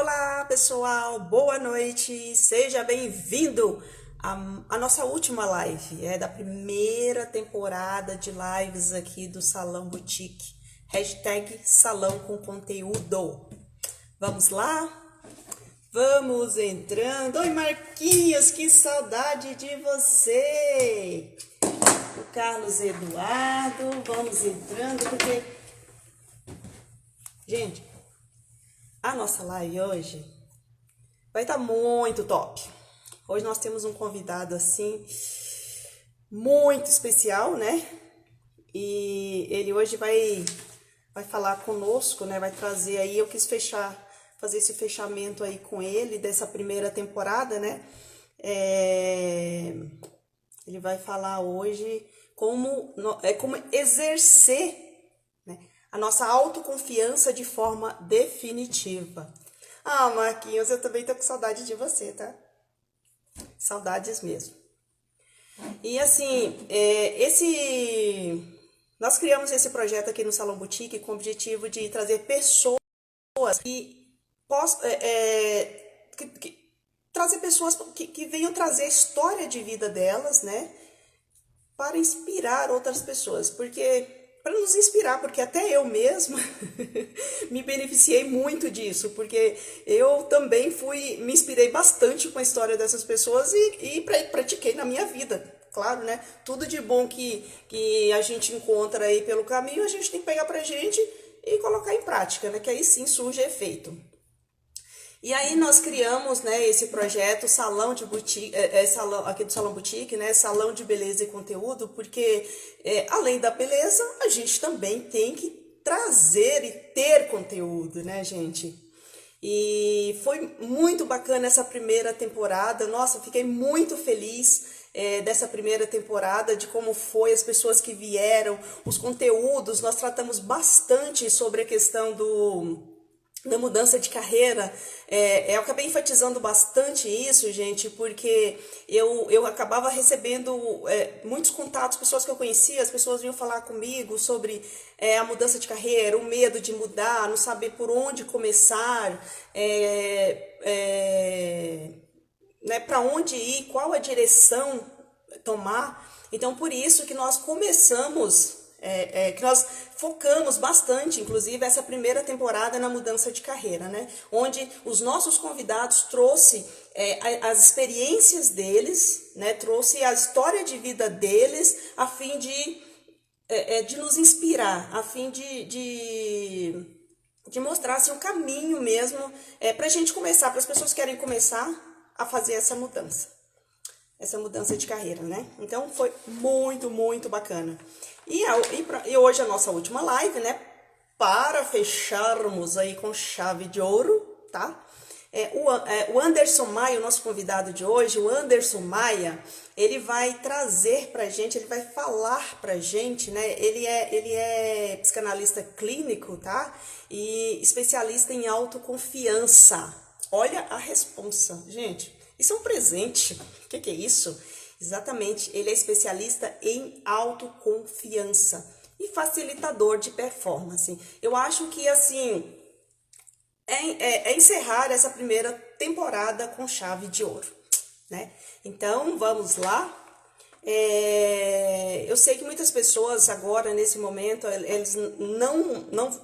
Olá, pessoal, boa noite, seja bem-vindo à nossa última live, é da primeira temporada de lives aqui do Salão Boutique, hashtag Salão com Conteúdo. Vamos lá? Vamos entrando. Oi, Marquinhos, que saudade de você! O Carlos Eduardo, vamos entrando, porque, gente, a nossa live hoje vai estar muito top. Hoje nós temos um convidado assim muito especial, né? E ele hoje vai falar conosco, né? Vai trazer aí, eu quis fazer esse fechamento aí com ele dessa primeira temporada, né? Ele vai falar hoje como exercer, né, a nossa autoconfiança de forma definitiva. Ah, Marquinhos, eu também tô com saudade de você, tá? Saudades mesmo. E assim, nós criamos esse projeto aqui no Salão Boutique com o objetivo de trazer pessoas que possam, trazer pessoas que venham trazer a história de vida delas, né? Para inspirar outras pessoas, para nos inspirar, porque até eu mesma me beneficiei muito disso, porque eu também me inspirei bastante com a história dessas pessoas e pratiquei na minha vida, claro, né? Tudo de bom que a gente encontra aí pelo caminho, a gente tem que pegar pra gente e colocar em prática, né? Que aí sim surge efeito. E aí nós criamos, né, esse projeto Salão de Boutique, salão, aqui do Salão Boutique, né, Salão de Beleza e Conteúdo, porque além da beleza, a gente também tem que trazer e ter conteúdo, né, gente? E foi muito bacana essa primeira temporada, nossa, fiquei muito feliz dessa primeira temporada, de como foi, as pessoas que vieram, os conteúdos, nós tratamos bastante sobre a questão da mudança de carreira. Eu acabei enfatizando bastante isso, gente, porque eu acabava recebendo muitos contatos, pessoas que eu conhecia, as pessoas vinham falar comigo sobre a mudança de carreira, o medo de mudar, não saber por onde começar, né, para onde ir, qual a direção tomar. Então, por isso que nós começamos, que nós focamos bastante, inclusive, essa primeira temporada na mudança de carreira, né? Onde os nossos convidados trouxe as experiências deles, né? Trouxe a história de vida deles, a fim de nos inspirar, a fim de mostrar assim, um caminho mesmo para a gente começar, para as pessoas que querem começar a fazer essa mudança de carreira, né? Então foi muito, muito bacana. E hoje a nossa última live, né? Para fecharmos aí com chave de ouro, tá? O Anderson Maia, o nosso convidado de hoje, o Anderson Maia, ele vai trazer pra gente, ele vai falar pra gente, né? Ele é psicanalista clínico, tá? E especialista em autoconfiança. Olha a responsa, gente. Isso é um presente. O que é isso? Exatamente, ele é especialista em autoconfiança e facilitador de performance. Eu acho que, assim, encerrar essa primeira temporada com chave de ouro, né? Então, vamos lá. Eu sei que muitas pessoas agora, nesse momento, eles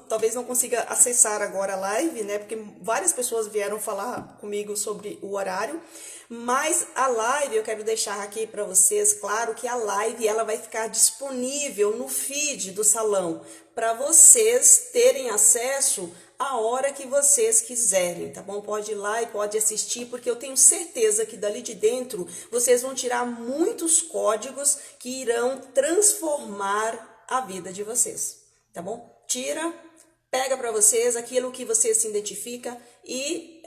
talvez não consigam acessar agora a live, né? Porque várias pessoas vieram falar comigo sobre o horário, mas a live, eu quero deixar aqui para vocês, claro que a live ela vai ficar disponível no feed do salão, para vocês terem acesso a hora que vocês quiserem, tá bom? Pode ir lá e pode assistir, porque eu tenho certeza que dali de dentro vocês vão tirar muitos códigos que irão transformar a vida de vocês, tá bom? Pega para vocês aquilo que você se identifica e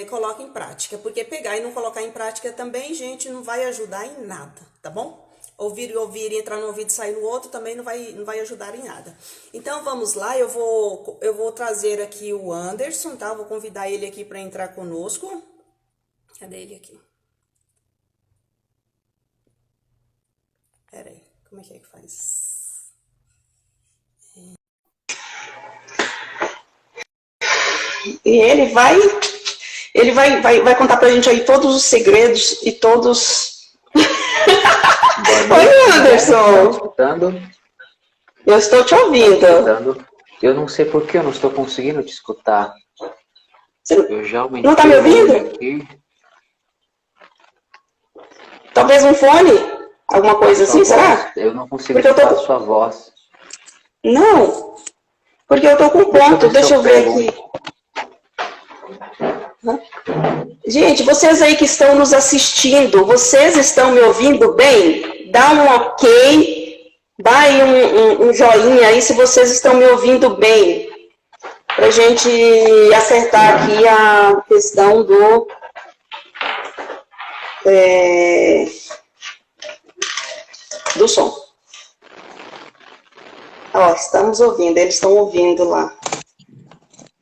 coloca em prática, porque pegar e não colocar em prática também, gente, não vai ajudar em nada, tá bom? Ouvir e ouvir, entrar no ouvido e sair no outro também não vai ajudar em nada. Então vamos lá, eu vou trazer aqui o Anderson, tá? Vou convidar ele aqui para entrar conosco. Cadê ele aqui? Pera aí, como é que faz? E ele vai Ele vai contar pra gente aí todos os segredos e todos... Boa Oi, noite, tá me Anderson. escutando? Eu estou te Tá me ouvindo. escutando? Eu não sei por que eu não estou conseguindo te escutar. Você Eu já não está me aumentei o volume ouvindo? aqui. Talvez um fone? Alguma A coisa sua assim, voz, será? eu não consigo Porque eu escutar a tô... sua voz. Não, porque eu tô com Deixa eu ponto. ver se Deixa eu eu ver pego aqui. um. Gente, vocês aí que estão nos assistindo, vocês estão me ouvindo bem? Dá um ok, dá aí um joinha aí se vocês estão me ouvindo bem, pra gente acertar aqui a questão do som. Ó, estamos ouvindo, eles estão ouvindo lá.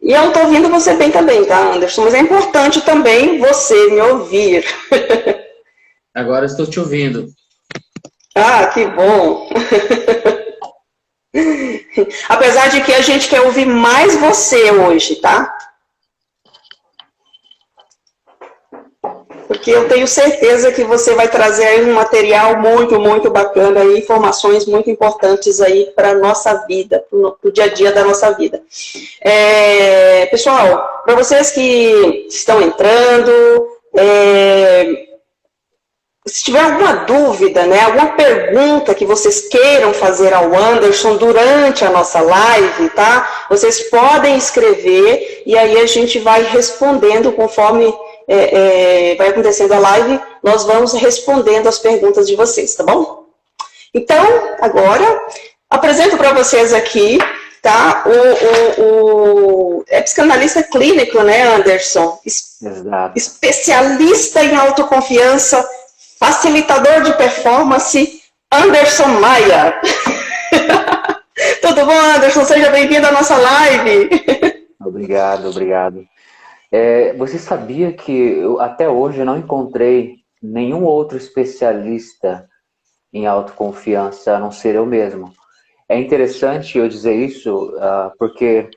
E eu estou ouvindo você bem também, tá, Anderson? Mas é importante também você me ouvir. Agora estou te ouvindo. Ah, que bom! Apesar de que a gente quer ouvir mais você hoje, tá? Porque eu tenho certeza que você vai trazer aí um material muito, muito bacana e informações muito importantes aí para a nossa vida, para o dia a dia da nossa vida. Pessoal, para vocês que estão entrando, se tiver alguma dúvida, né, alguma pergunta que vocês queiram fazer ao Anderson durante a nossa live, tá? Vocês podem escrever e aí a gente vai respondendo conforme vai acontecendo a live, nós vamos respondendo as perguntas de vocês, tá bom? Então, agora, apresento para vocês aqui, tá? É psicanalista clínico, né, Anderson? Exato. Especialista em autoconfiança, facilitador de performance, Anderson Maia. Tudo bom, Anderson? Seja bem-vindo à nossa live. Obrigado, obrigado. Você sabia que eu até hoje não encontrei nenhum outro especialista em autoconfiança a não ser eu mesmo? É interessante eu dizer isso porque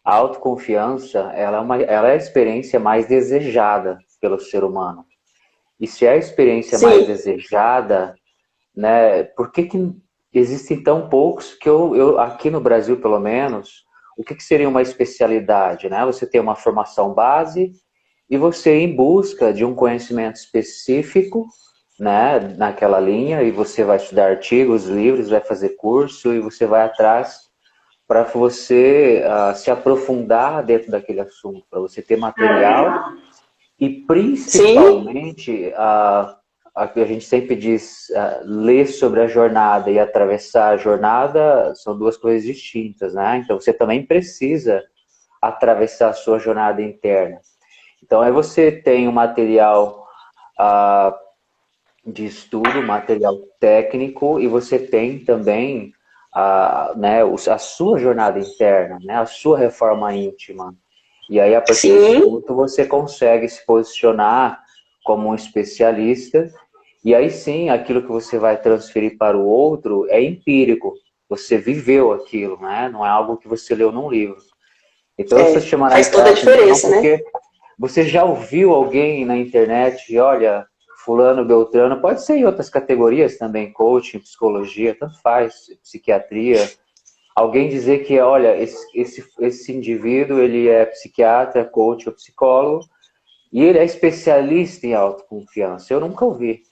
a autoconfiança ela é a experiência mais desejada pelo ser humano. E se é a experiência mais desejada, né, por que existem tão poucos que eu aqui no Brasil, pelo menos, o que seria uma especialidade, né? Você tem uma formação base e você ir em busca de um conhecimento específico, né, naquela linha, e você vai estudar artigos, livros, vai fazer curso e você vai atrás para você se aprofundar dentro daquele assunto, para você ter material e principalmente a gente sempre diz ler sobre a jornada e atravessar a jornada são duas coisas distintas, né? Então você também precisa atravessar a sua jornada interna. Então aí você tem um material de estudo, material técnico, e você tem também né, a sua jornada interna, né, a sua reforma íntima. E aí, a partir desse ponto, você consegue se posicionar como um especialista, e aí sim, aquilo que você vai transferir para o outro é empírico. Você viveu aquilo, né? Não é algo que você leu num livro. Então, eu estou chamando faz toda a diferença, porque né? você já ouviu alguém na internet, olha, fulano, beltrano, pode ser em outras categorias também, coaching, psicologia, tanto faz, psiquiatria. Alguém dizer que, olha, esse indivíduo, ele é psiquiatra, coach ou psicólogo, e ele é especialista em autoconfiança. Eu nunca ouvi.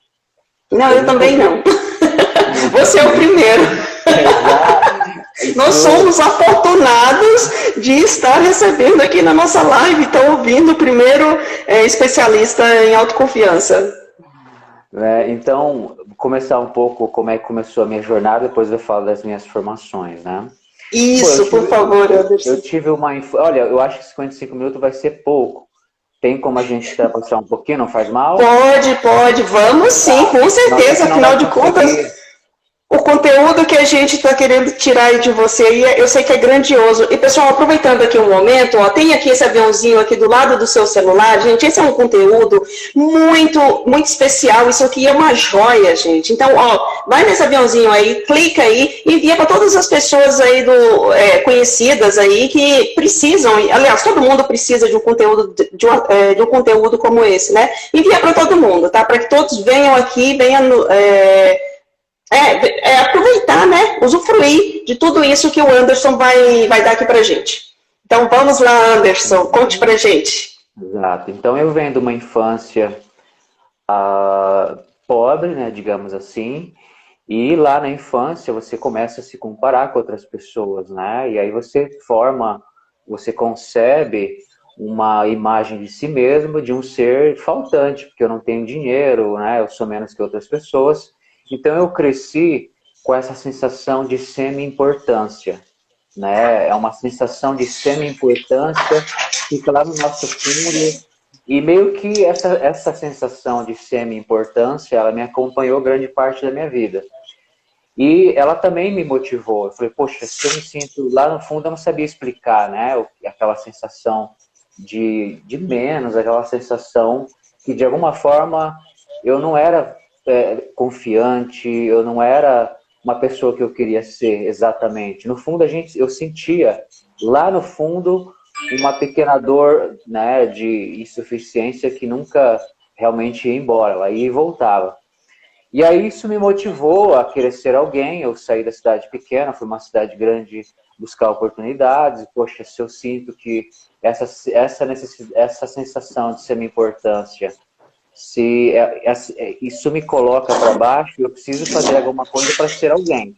Não, eu também não. Você é o primeiro. Nós somos afortunados de estar recebendo aqui na nossa live, estão ouvindo o primeiro especialista em autoconfiança. Então, vou começar um pouco como é que começou a minha jornada, depois eu falo das minhas formações, né? Isso, por favor, Anderson. Eu tive olha, eu acho que 55 minutos vai ser pouco. Tem como a gente passar um pouquinho, não faz mal? Pode, vamos sim, com certeza, afinal de contas. O conteúdo que a gente está querendo tirar aí de você, eu sei que é grandioso. E, pessoal, aproveitando aqui um momento, ó, tem aqui esse aviãozinho aqui do lado do seu celular, gente. Esse é um conteúdo muito, muito especial. Isso aqui é uma joia, gente. Então, ó, vai nesse aviãozinho aí, clica aí, envia para todas as pessoas aí conhecidas aí que precisam. Aliás, todo mundo precisa de um conteúdo, de um conteúdo como esse, né? Envia para todo mundo, tá? Para que todos venham aqui, venham aproveitar, né? Usufruir de tudo isso que o Anderson vai dar aqui pra gente. Então vamos lá, Anderson, conte pra gente. Exato. Então eu venho de uma infância pobre, né, digamos assim, e lá na infância você começa a se comparar com outras pessoas, né? E aí você concebe uma imagem de si mesmo, de um ser faltante, porque eu não tenho dinheiro, né? Eu sou menos que outras pessoas. Então eu cresci com essa sensação de semi-importância, né? É uma sensação de semi-importância que fica lá no nosso fundo, e meio que essa sensação de semi-importância, ela me acompanhou grande parte da minha vida. E ela também me motivou. Eu falei, poxa, se eu me sinto lá no fundo, eu não sabia explicar, né? Aquela sensação de menos, aquela sensação que de alguma forma eu não era confiante, eu não era uma pessoa que eu queria ser exatamente. No fundo, eu sentia lá no fundo uma pequena dor, né, de insuficiência que nunca realmente ia embora, ela ia e voltava. E aí isso me motivou a querer ser alguém. Eu saí da cidade pequena, fui uma cidade grande buscar oportunidades, e, poxa, se eu sinto que essa sensação de semi-importância, se isso me coloca para baixo, eu preciso fazer alguma coisa para ser alguém.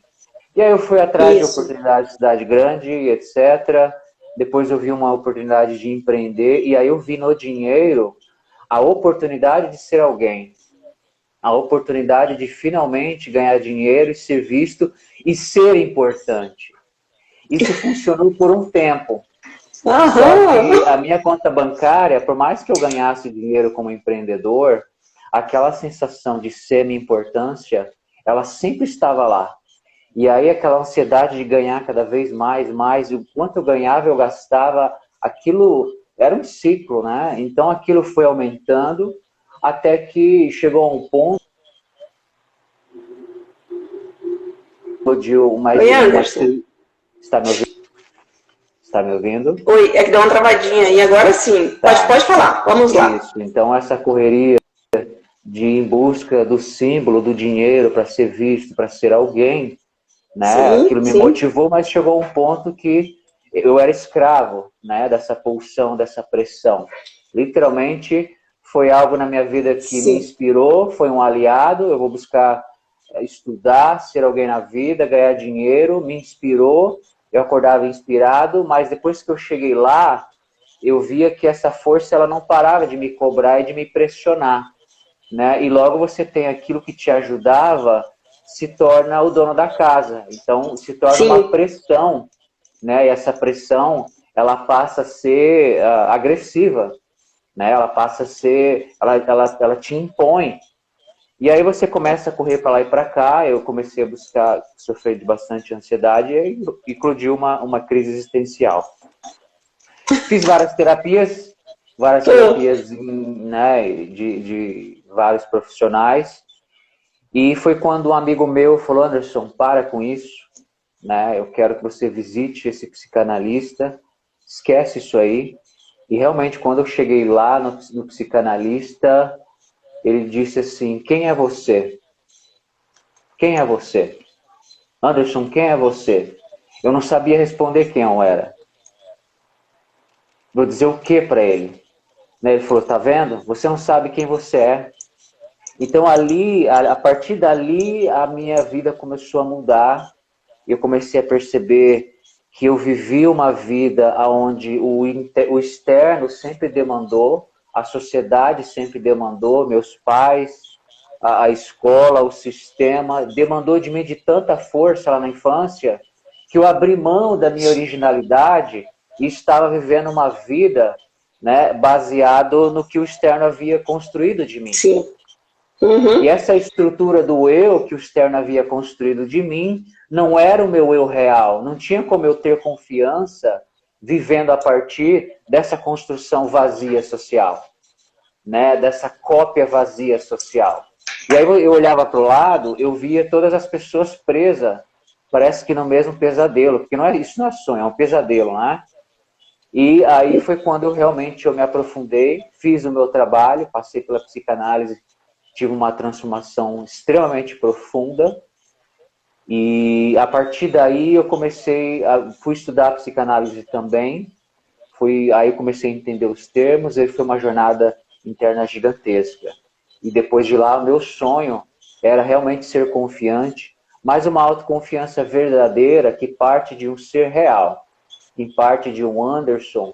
E aí eu fui atrás de oportunidades de cidade grande, etc. Depois eu vi uma oportunidade de empreender, e aí eu vi no dinheiro a oportunidade de ser alguém. A oportunidade de finalmente ganhar dinheiro e ser visto e ser importante. Isso funcionou por um tempo. Só que a minha conta bancária, por mais que eu ganhasse dinheiro como empreendedor, aquela sensação de semi-importância, ela sempre estava lá. E aí aquela ansiedade de ganhar cada vez mais, e o quanto eu ganhava, eu gastava, aquilo era um ciclo, né? Então aquilo foi aumentando, até que chegou a um ponto de uma... Oi, Anderson. Está me ouvindo? Está me ouvindo? Oi, é que deu uma travadinha aí, agora sim. Tá. Pode falar, vamos lá. Isso, então essa correria de ir em busca do símbolo, do dinheiro, para ser visto, para ser alguém, né? Sim, aquilo me motivou, mas chegou a um ponto que eu era escravo, né? Dessa pulsão, dessa pressão. Literalmente, foi algo na minha vida que me inspirou, foi um aliado. Eu vou buscar estudar, ser alguém na vida, ganhar dinheiro, me inspirou, eu acordava inspirado, mas depois que eu cheguei lá, eu via que essa força ela não parava de me cobrar e de me pressionar, né? E logo você tem aquilo que te ajudava, se torna o dono da casa, então se torna uma pressão, né? E essa pressão, ela passa a ser agressiva, né? Ela passa a ser, ela te impõe. E aí você começa a correr para lá e para cá. Eu comecei a buscar, sofrer de bastante ansiedade, e aí eclodiu uma crise existencial. Fiz várias terapias, né, de vários profissionais, e foi quando um amigo meu falou, Anderson, para com isso, né? Eu quero que você visite esse psicanalista, esquece isso aí. E realmente, quando eu cheguei lá no psicanalista, ele disse assim, quem é você? Quem é você? Anderson, quem é você? Eu não sabia responder quem eu era. Vou dizer o que para ele? Ele falou, tá vendo? Você não sabe quem você é. Então ali, a partir dali, a minha vida começou a mudar. Eu comecei a perceber que eu vivi uma vida onde o externo sempre demandou, a sociedade sempre demandou, meus pais, a escola, o sistema, demandou de mim de tanta força lá na infância, que eu abri mão da minha originalidade e estava vivendo uma vida, né, baseado no que o externo havia construído de mim. Sim. Uhum. E essa estrutura do eu que o externo havia construído de mim não era o meu eu real. Não tinha como eu ter confiança vivendo a partir dessa construção vazia social, né? Dessa cópia vazia social. E aí eu olhava para o lado, eu via todas as pessoas presas, parece que no mesmo pesadelo, porque isso não é sonho, é um pesadelo, né? E aí foi quando eu me aprofundei, fiz o meu trabalho, passei pela psicanálise, tive uma transformação extremamente profunda, e a partir daí eu fui estudar psicanálise também, aí comecei a entender os termos, e foi uma jornada interna gigantesca. E depois de lá, o meu sonho era realmente ser confiante, mas uma autoconfiança verdadeira que parte de um ser real, que parte de um Anderson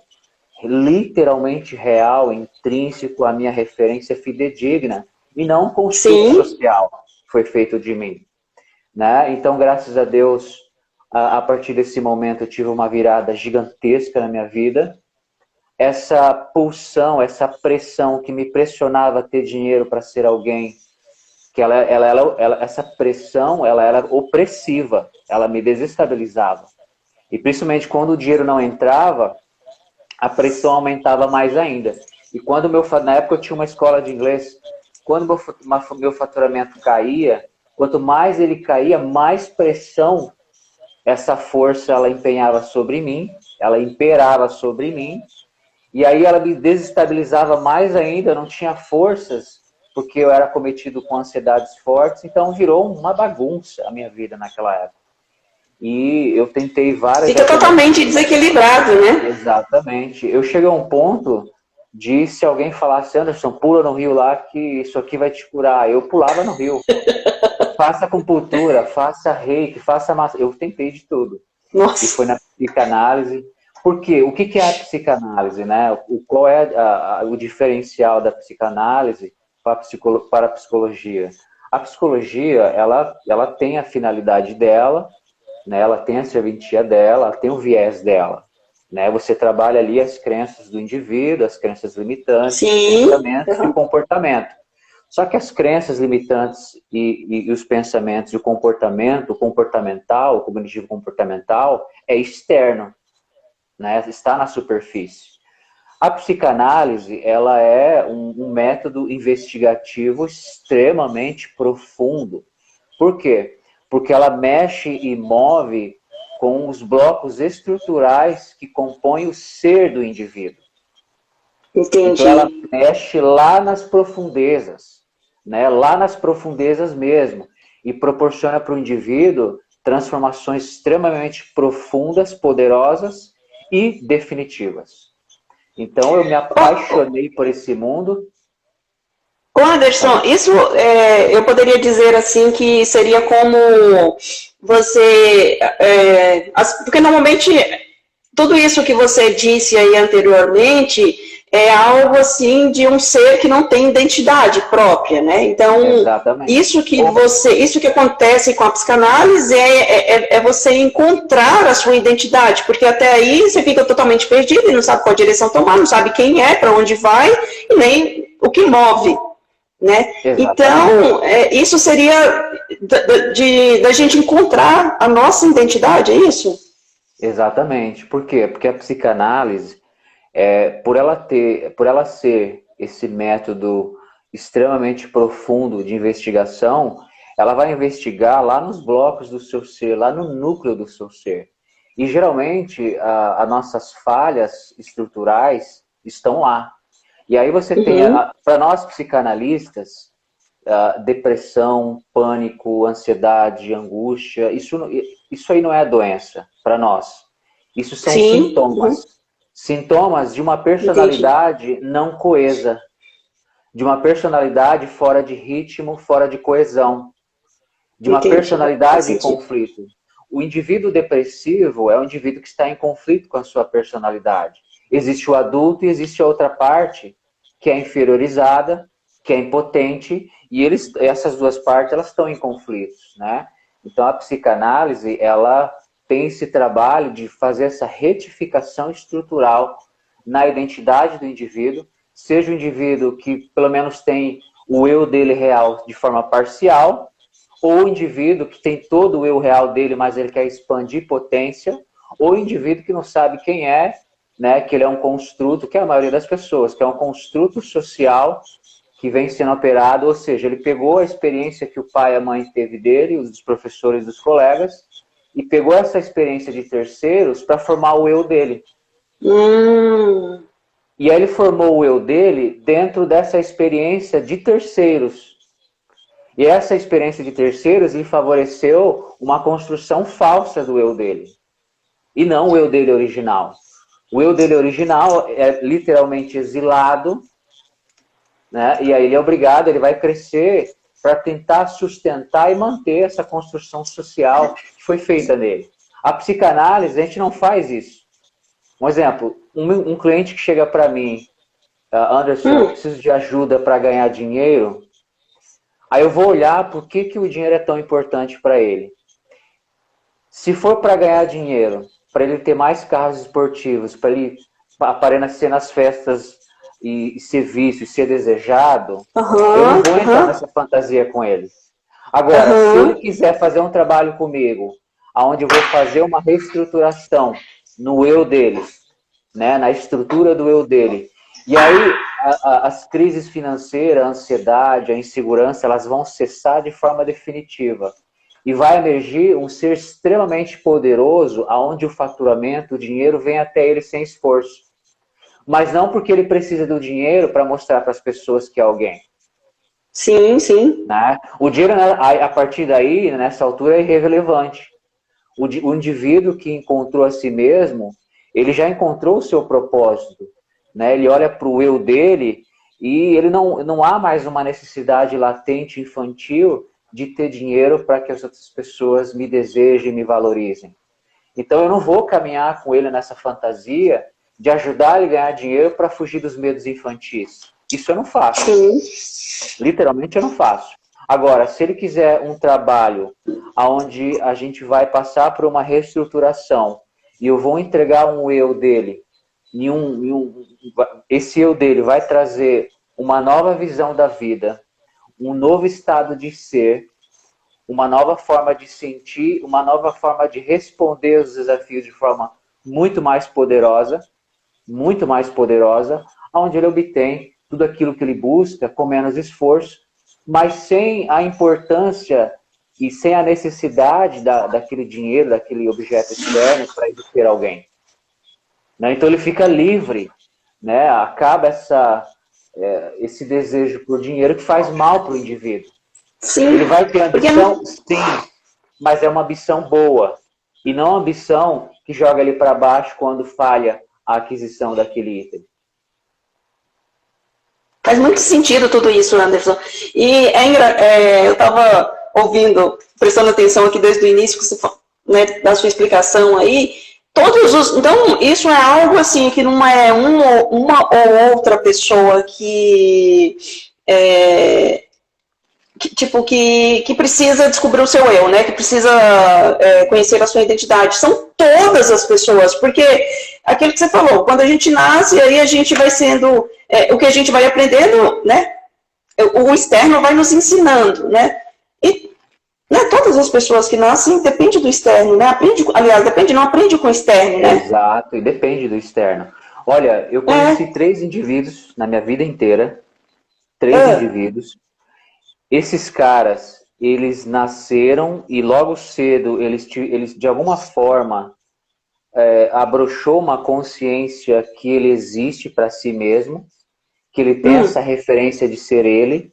literalmente real, intrínseco à minha referência fidedigna, e não um construto Sim. social que foi feito de mim. Né? Então, graças a Deus, a partir desse momento eu tive uma virada gigantesca na minha vida. Essa pulsão, essa pressão que me pressionava a ter dinheiro para ser alguém, que essa pressão, ela era opressiva, ela me desestabilizava. E principalmente quando o dinheiro não entrava, a pressão aumentava mais ainda. E quando na época eu tinha uma escola de inglês, quando meu faturamento caía, quanto mais ele caía, mais pressão essa força ela empenhava sobre mim, ela imperava sobre mim, e aí ela me desestabilizava mais ainda, eu não tinha forças, porque eu era cometido com ansiedades fortes, então virou uma bagunça a minha vida naquela época. E eu tentei várias Fica totalmente desequilibrado, né? Exatamente. Eu cheguei a um ponto de, se alguém falasse, Anderson, pula no rio lá que isso aqui vai te curar, eu pulava no rio. Faça acupuntura, faça reiki, faça massa. Eu tentei de tudo. Nossa. E foi na psicanálise. Por quê? O que é a psicanálise, né? Qual é o diferencial da psicanálise para a psicologia? A psicologia, ela tem a finalidade dela, né? Ela tem a serventia dela, ela tem o viés dela. Né? Você trabalha ali as crenças do indivíduo, as crenças limitantes, Sim. os pensamentos e o comportamento. Só que as crenças limitantes e os pensamentos e o comportamental, o cognitivo comportamental, é externo, né? Está na superfície. A psicanálise, ela é um método investigativo extremamente profundo. Por quê? Porque ela mexe e move com os blocos estruturais que compõem o ser do indivíduo. Entendi. Então ela mexe lá nas profundezas, né? Lá nas profundezas mesmo, e proporciona para o indivíduo transformações extremamente profundas, poderosas e definitivas. Então eu me apaixonei por esse mundo. Ô Anderson, isso eu poderia dizer assim que seria como você, porque normalmente tudo isso que você disse aí anteriormente é algo assim de um ser que não tem identidade própria, né? Então, Exatamente. isso que acontece com a psicanálise é você encontrar a sua identidade, porque até aí você fica totalmente perdido e não sabe qual direção tomar, não sabe quem é, para onde vai e nem o que move. Né? Então, isso seria da gente encontrar a nossa identidade, é isso? Exatamente. Por quê? Porque a psicanálise, por ela ser esse método extremamente profundo de investigação, ela vai investigar lá nos blocos do seu ser, lá no núcleo do seu ser. E geralmente as nossas falhas estruturais estão lá. E aí você tem, para nós psicanalistas, depressão, pânico, ansiedade, angústia, isso aí não é doença para nós. Isso são sintomas. Sintomas de uma personalidade não coesa, de uma personalidade fora de ritmo, fora de coesão, de uma personalidade em conflito. O indivíduo depressivo é um indivíduo que está em conflito com a sua personalidade. Existe o adulto e existe a outra parte que é inferiorizada, que é impotente, e essas duas partes elas estão em conflitos, né? Então a psicanálise ela tem esse trabalho de fazer essa retificação estrutural na identidade do indivíduo, seja o indivíduo que pelo menos tem o eu dele real de forma parcial, ou o indivíduo que tem todo o eu real dele, mas ele quer expandir potência, ou o indivíduo que não sabe quem é, né, que ele é um construto, que é a maioria das pessoas, que é um construto social que vem sendo operado, ou seja, ele pegou a experiência que o pai e a mãe teve dele, os professores, dos colegas, e pegou essa experiência de terceiros para formar o eu dele. E aí ele formou o eu dele dentro dessa experiência de terceiros. E essa experiência de terceiros lhe favoreceu uma construção falsa do eu dele. E não o eu dele original. O eu dele original é literalmente exilado, né? E aí ele é obrigado, ele vai crescer para tentar sustentar e manter essa construção social que foi feita nele. A psicanálise, a gente não faz isso. Um exemplo, um cliente que chega para mim, Anderson, eu preciso de ajuda para ganhar dinheiro, aí eu vou olhar por que o dinheiro é tão importante para ele. Se for para ganhar dinheiro, para ele ter mais carros esportivos, para ele aparecer nas festas e ser visto e ser desejado, eu não vou entrar nessa fantasia com ele. Agora, se ele quiser fazer um trabalho comigo, onde eu vou fazer uma reestruturação no eu dele, né, na estrutura do eu dele, e aí as crises financeiras, a ansiedade, a insegurança, elas vão cessar de forma definitiva. E vai emergir um ser extremamente poderoso, onde o faturamento, o dinheiro, vem até ele sem esforço. Mas não porque ele precisa do dinheiro para mostrar para as pessoas que é alguém. Sim, sim. Né? O dinheiro, a partir daí, nessa altura, é irrelevante. O indivíduo que encontrou a si mesmo, ele já encontrou o seu propósito. Né? Ele olha para o eu dele e ele não há mais uma necessidade latente, infantil, de ter dinheiro para que as outras pessoas me desejem e me valorizem. Então eu não vou caminhar com ele nessa fantasia de ajudar ele a ganhar dinheiro para fugir dos medos infantis. Isso eu não faço. Literalmente eu não faço. Agora, se ele quiser um trabalho onde a gente vai passar por uma reestruturação e eu vou entregar um eu dele, esse eu dele vai trazer uma nova visão da vida, um novo estado de ser, uma nova forma de sentir, uma nova forma de responder aos desafios de forma muito mais poderosa, onde ele obtém tudo aquilo que ele busca com menos esforço, mas sem a importância e sem a necessidade daquele dinheiro, daquele objeto externo para ele ter alguém. Né? Então ele fica livre, né? Acaba esse desejo por dinheiro que faz mal para o indivíduo. Sim. Ele vai ter ambição, sim, mas é uma ambição boa. E não uma ambição que joga ele para baixo quando falha a aquisição daquele item. Faz muito sentido tudo isso, Anderson. E eu estava ouvindo, prestando atenção aqui desde o início que você, né, da sua explicação aí. Então, isso é algo assim que não é uma ou outra pessoa que precisa descobrir o seu eu, né? Que precisa conhecer a sua identidade. São todas as pessoas, porque aquilo que você falou, quando a gente nasce, aí a gente vai sendo o que a gente vai aprendendo, né? O externo vai nos ensinando, né? E todas as pessoas que nascem depende do externo, né? Não aprende com o externo, né? Exato, e depende do externo. Olha, eu conheci 3 indivíduos na minha vida inteira, 3 indivíduos. Esses caras, eles nasceram e logo cedo eles de alguma forma abrochou uma consciência que ele existe para si mesmo, que ele tem essa referência de ser ele.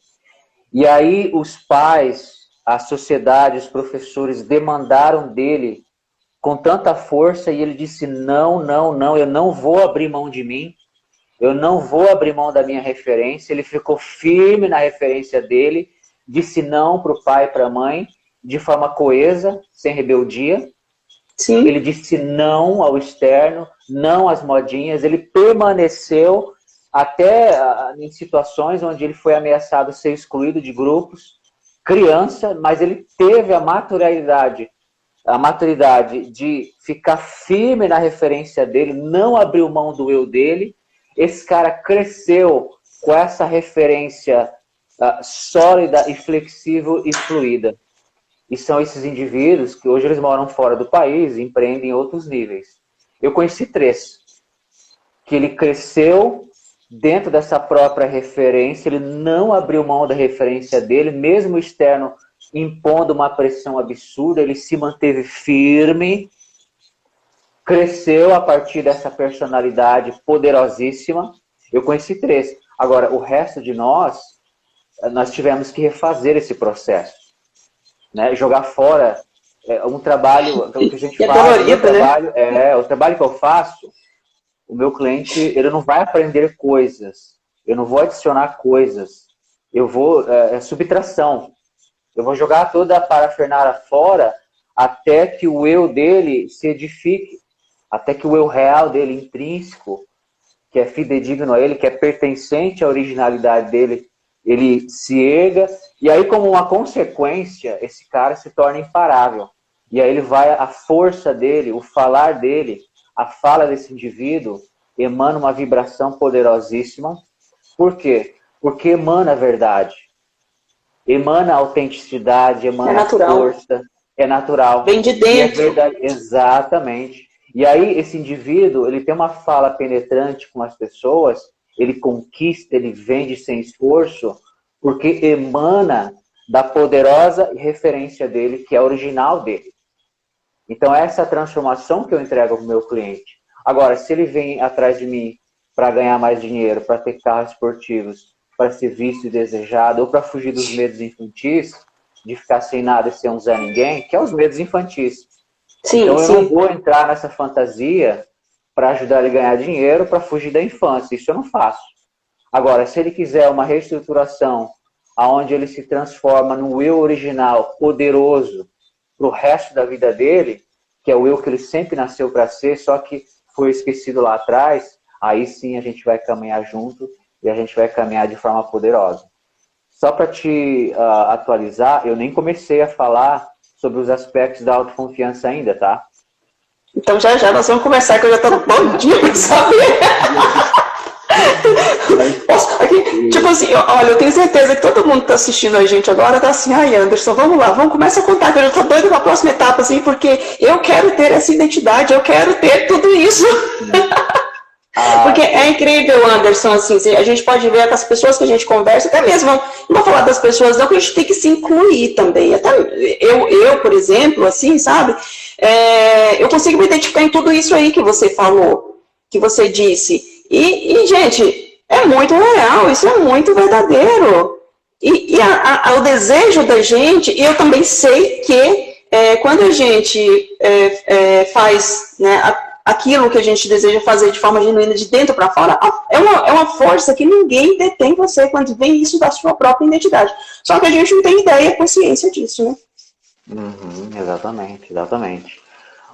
E aí os pais, a sociedade, os professores demandaram dele com tanta força e ele disse não, eu não vou abrir mão de mim, eu não vou abrir mão da minha referência. Ele ficou firme na referência dele, disse não para o pai e para a mãe, de forma coesa, sem rebeldia. Sim. Ele disse não ao externo, não às modinhas, ele permaneceu até em situações onde ele foi ameaçado ser excluído de grupos, criança, mas ele teve a maturidade de ficar firme na referência dele, não abriu mão do eu dele. Esse cara cresceu com essa referência sólida e flexível e fluida. E são esses indivíduos que hoje eles moram fora do país e empreendem em outros níveis. Eu conheci 3, que ele cresceu dentro dessa própria referência, ele não abriu mão da referência dele, mesmo o externo impondo uma pressão absurda, ele se manteve firme, cresceu a partir dessa personalidade poderosíssima. Eu conheci 3. Agora, o resto de nós tivemos que refazer esse processo, né? Jogar fora um trabalho que a gente faz. O trabalho que eu faço, o meu cliente ele não vai aprender coisas, eu não vou adicionar coisas, eu vou subtração. Eu vou jogar toda a parafernália fora até que o eu dele se edifique, até que o eu real dele, intrínseco, que é fidedigno a ele, que é pertencente à originalidade dele, ele se erga, e aí como uma consequência, esse cara se torna imparável. E aí a força dele, o falar dele, a fala desse indivíduo, emana uma vibração poderosíssima. Por quê? Porque emana a verdade. Emana a autenticidade, emana a força, é natural. Vem de dentro. É verdade, exatamente. E aí esse indivíduo, ele tem uma fala penetrante com as pessoas, ele conquista, ele vende sem esforço, porque emana da poderosa referência dele, que é a original dele. Então essa transformação que eu entrego para o meu cliente. Agora, se ele vem atrás de mim para ganhar mais dinheiro, para ter carros esportivos, para ser visto e desejado, ou para fugir dos medos infantis, de ficar sem nada e ser um Zé Ninguém, que é os medos infantis. Sim, então eu não vou entrar nessa fantasia para ajudar ele a ganhar dinheiro, para fugir da infância. Isso eu não faço. Agora, se ele quiser uma reestruturação onde ele se transforma no eu original, poderoso, para o resto da vida dele, que é o eu que ele sempre nasceu para ser, só que foi esquecido lá atrás, aí sim a gente vai caminhar junto e a gente vai caminhar de forma poderosa. Só para te atualizar, eu nem comecei a falar sobre os aspectos da autoconfiança ainda, tá? Então já nós vamos conversar, que eu já estou doidinha para saber. Tipo assim, olha, eu tenho certeza que todo mundo que está assistindo a gente agora está assim, ai Anderson, vamos lá, começa a contar, que eu já estou doida para a próxima etapa, assim, porque eu quero ter essa identidade, eu quero ter tudo isso. Porque é incrível, Anderson, assim, a gente pode ver que as pessoas que a gente conversa, até mesmo, não vou falar das pessoas, não, que a gente tem que se incluir também. Até eu por exemplo, assim, sabe, eu consigo me identificar em tudo isso aí que você falou, que você disse. E gente, é muito real, isso é muito verdadeiro. E o desejo da gente, e eu também sei que quando a gente faz, né, aquilo que a gente deseja fazer de forma genuína, de dentro para fora, é uma força que ninguém detém você quando vem isso da sua própria identidade. Só que a gente não tem ideia, consciência disso, né? Exatamente.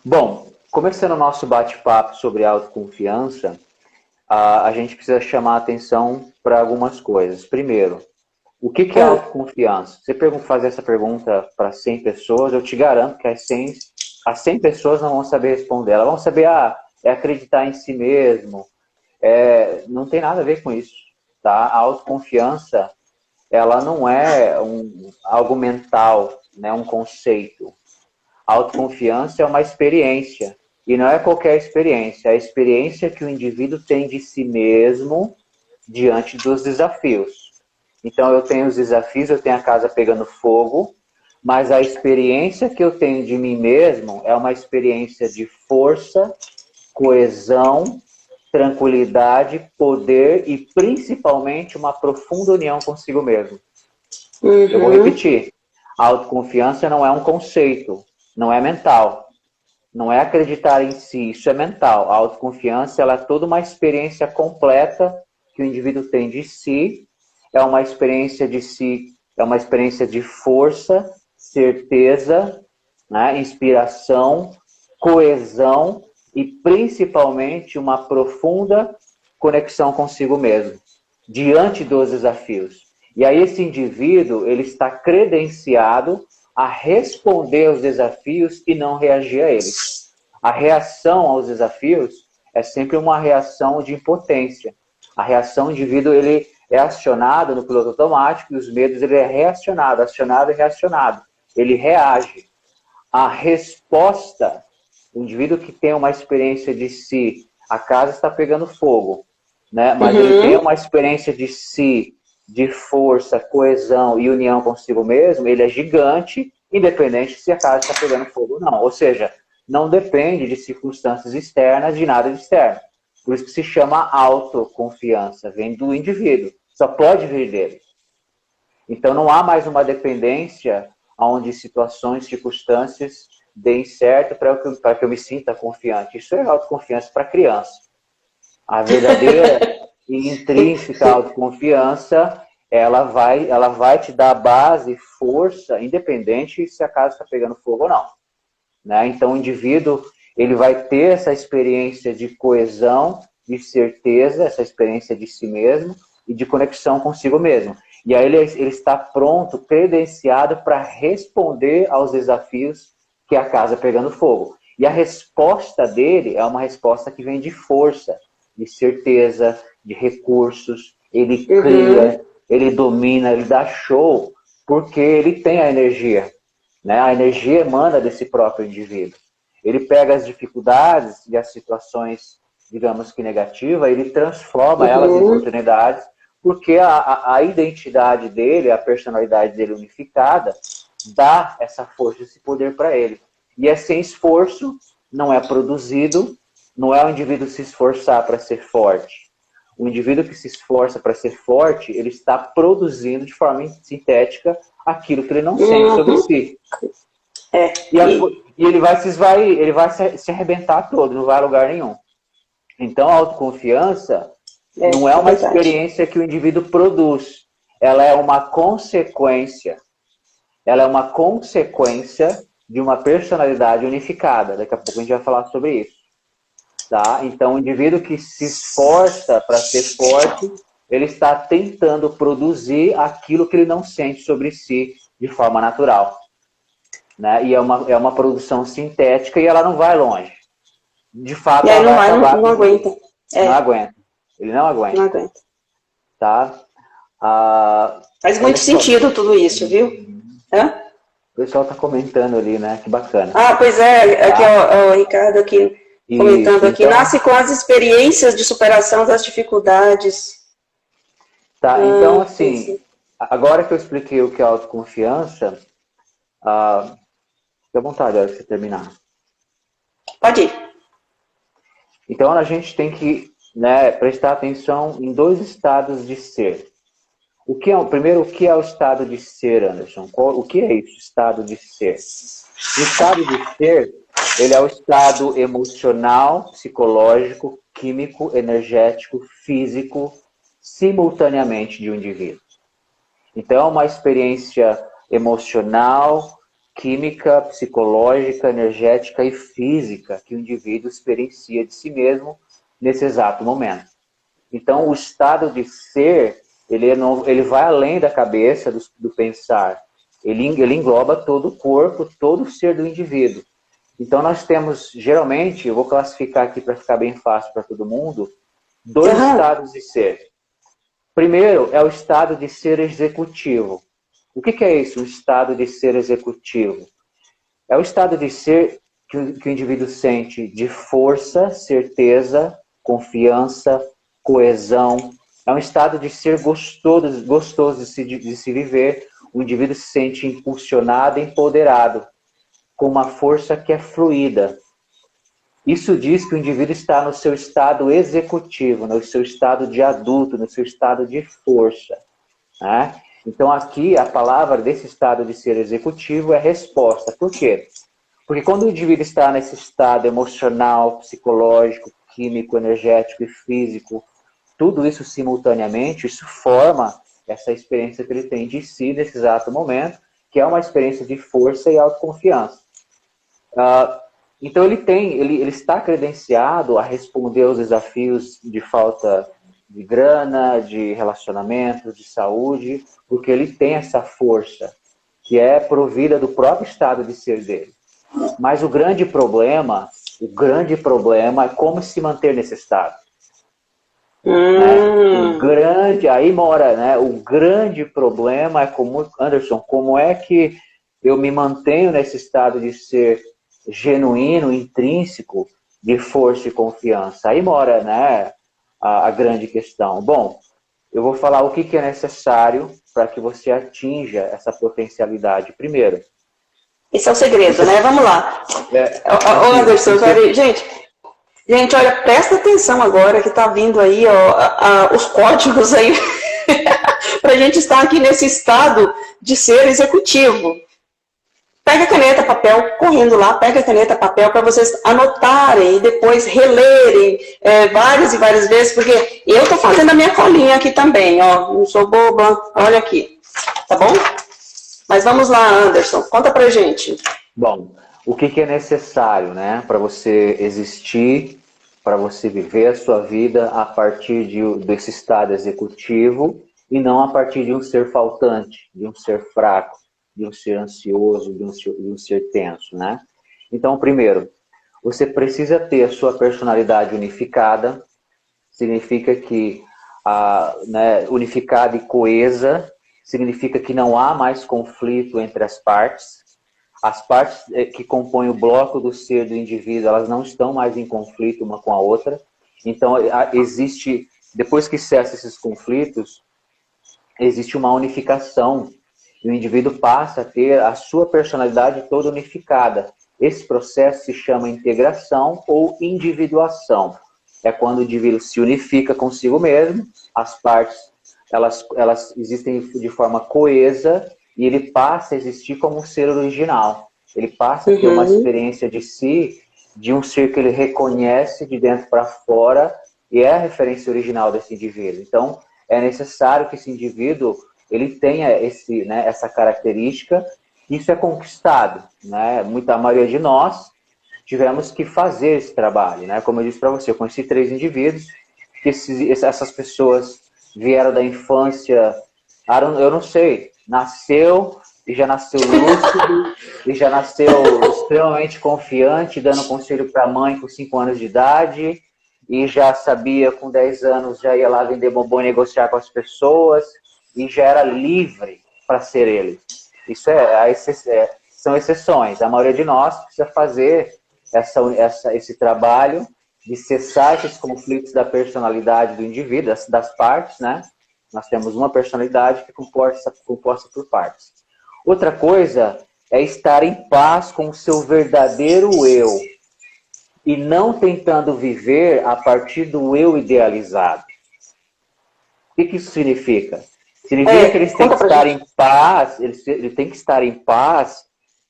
Bom, começando o nosso bate-papo sobre autoconfiança, a gente precisa chamar a atenção para algumas coisas. Primeiro, o que é autoconfiança? Você fazer essa pergunta para 100 pessoas, eu te garanto que as 100 pessoas não vão saber responder. Elas vão saber, é acreditar em si mesmo. Não tem nada a ver com isso. Tá? A autoconfiança, ela não é algo mental, né? Um conceito. A autoconfiança é uma experiência. E não é qualquer experiência. É a experiência que o indivíduo tem de si mesmo diante dos desafios. Então, eu tenho os desafios, eu tenho a casa pegando fogo, mas a experiência que eu tenho de mim mesmo é uma experiência de força, coesão, tranquilidade, poder e principalmente uma profunda união consigo mesmo. Eu vou repetir. A autoconfiança não é um conceito, não é mental. Não é acreditar em si, isso é mental. A autoconfiança, ela é toda uma experiência completa que o indivíduo tem de si, é uma experiência de si, é uma experiência de força, certeza, né, inspiração, coesão e principalmente uma profunda conexão consigo mesmo, diante dos desafios. E aí esse indivíduo, ele está credenciado a responder aos desafios e não reagir a eles. A reação aos desafios é sempre uma reação de impotência. A reação do indivíduo, ele é acionado no piloto automático, e os medos ele é reacionado, acionado e reacionado. Ele reage. A resposta, o indivíduo que tem uma experiência de si, a casa está pegando fogo, né? Mas ele tem uma experiência de si, de força, coesão e união consigo mesmo, ele é gigante, independente se a casa está pegando fogo ou não. Ou seja, não depende de circunstâncias externas, de nada de externo. Por isso que se chama autoconfiança, vem do indivíduo, só pode vir dele. Então não há mais uma dependência onde situações, circunstâncias deem certo para que eu me sinta confiante. Isso é autoconfiança para criança. A verdadeira e intrínseca autoconfiança, ela vai te dar base, força, independente se a casa está pegando fogo ou não. Né? Então o indivíduo ele vai ter essa experiência de coesão, de certeza, essa experiência de si mesmo e de conexão consigo mesmo. E aí ele está pronto, credenciado para responder aos desafios que é a casa pegando fogo. E a resposta dele é uma resposta que vem de força, de certeza, de recursos. Ele cria, ele domina, ele dá show, porque ele tem a energia. Né? A energia emana desse próprio indivíduo. Ele pega as dificuldades e as situações, digamos que negativas, ele transforma elas em oportunidades, porque a identidade dele, a personalidade dele unificada, dá essa força, esse poder para ele. E é sem esforço, não é produzido, não é o indivíduo se esforçar para ser forte. O indivíduo que se esforça para ser forte, ele está produzindo de forma sintética aquilo que ele não sente sobre si. E ele vai se arrebentar todo, não vai a lugar nenhum. Então a autoconfiança não é uma experiência que o indivíduo produz. Ela é uma consequência. Ela é uma consequência de uma personalidade unificada. Daqui a pouco a gente vai falar sobre isso. Tá? Então o indivíduo que se esforça para ser forte, ele está tentando produzir aquilo que ele não sente sobre si de forma natural. Né? E é uma produção sintética e ela não vai longe. De fato, ela vai acabar... Não aguenta. Não aguenta. Ele não aguenta. Não aguenta. Tá? Faz muito sentido tudo isso, viu? Hã? O pessoal está comentando ali, né? Que bacana. Pois é. Aqui o Ricardo aqui comentando aqui. Então... Nasce com as experiências de superação das dificuldades. Tá, então assim, agora que eu expliquei o que é autoconfiança, fique à vontade na hora que você terminar. Pode ir. Então a gente tem que prestar atenção em dois estados de ser. Primeiro, o que é o estado de ser, Anderson? O que é isso, estado de ser? O estado de ser, ele é o estado emocional, psicológico, químico, energético, físico, simultaneamente de um indivíduo. Então, é uma experiência emocional, química, psicológica, energética e física que o indivíduo experiencia de si mesmo nesse exato momento. Então, o estado de ser, ele vai além da cabeça, do pensar. Ele engloba todo o corpo, todo o ser do indivíduo. Então, nós temos, geralmente, eu vou classificar aqui para ficar bem fácil para todo mundo, dois estados de ser. Primeiro é o estado de ser executivo. O que é isso, o estado de ser executivo? É o estado de ser que o indivíduo sente de força, certeza, confiança, coesão. É um estado de ser gostoso de se viver. O indivíduo se sente impulsionado, empoderado, com uma força que é fluida. Isso diz que o indivíduo está no seu estado executivo, no seu estado de adulto, no seu estado de força. Né? Então aqui a palavra desse estado de ser executivo é resposta. Por quê? Porque quando o indivíduo está nesse estado emocional, psicológico, químico, energético e físico, tudo isso simultaneamente, isso forma essa experiência que ele tem de si nesse exato momento, que é uma experiência de força e autoconfiança. Então ele está credenciado a responder aos desafios de falta de grana, de relacionamento, de saúde, porque ele tem essa força que é provida do próprio estado de ser dele. Mas o grande problema é como se manter nesse estado. Né? aí mora, né, o grande problema é como, Anderson, como é que eu me mantenho nesse estado de ser genuíno, intrínseco, de força e confiança. Aí mora, né, a grande questão. Bom, eu vou falar o que é necessário para que você atinja essa potencialidade. Primeiro, esse é o segredo, né? Vamos lá. Ô, Anderson, peraí. Gente, olha, presta atenção agora que tá vindo aí, ó, os códigos aí para a gente estar aqui nesse estado de ser executivo. Pega a caneta, papel, correndo lá, pega a caneta, papel, para vocês anotarem e depois relerem várias e várias vezes, porque eu tô fazendo a minha colinha aqui também, ó, não sou boba, olha aqui, tá bom? Mas vamos lá, Anderson, conta pra gente. Bom, o que é necessário, né, para você existir, para você viver a sua vida a partir desse estado executivo e não a partir de um ser faltante, de um ser fraco, de um ser ansioso, de um ser tenso, né? Então, primeiro, você precisa ter a sua personalidade unificada, significa que unificada e coesa, significa que não há mais conflito entre as partes que compõem o bloco do ser do indivíduo, elas não estão mais em conflito uma com a outra, então existe, depois que cessam esses conflitos, existe uma unificação, e o indivíduo passa a ter a sua personalidade toda unificada. Esse processo se chama integração ou individuação. É quando o indivíduo se unifica consigo mesmo, as partes elas existem de forma coesa e ele passa a existir como um ser original. Ele passa a ter uma experiência de si, de um ser que ele reconhece de dentro para fora e é a referência original desse indivíduo. Então, é necessário que esse indivíduo ele tenha essa característica. Isso é conquistado, né? A maioria de nós tivemos que fazer esse trabalho, né? Como eu disse para você, eu conheci 3 indivíduos, que essas pessoas vieram da infância, eu não sei, nasceu e já nasceu lúcido, e já nasceu extremamente confiante, dando conselho para a mãe com 5 anos de idade, e já sabia, com 10 anos, já ia lá vender bombom e negociar com as pessoas, e já era livre para ser ele. Isso são exceções. A maioria de nós precisa fazer esse trabalho de cessar esses conflitos da personalidade do indivíduo, das partes, né? Nós temos uma personalidade que é composta por partes. Outra coisa é estar em paz com o seu verdadeiro eu e não tentando viver a partir do eu idealizado. O que isso significa? Significa que eles têm que estar em paz, ele tem que estar em paz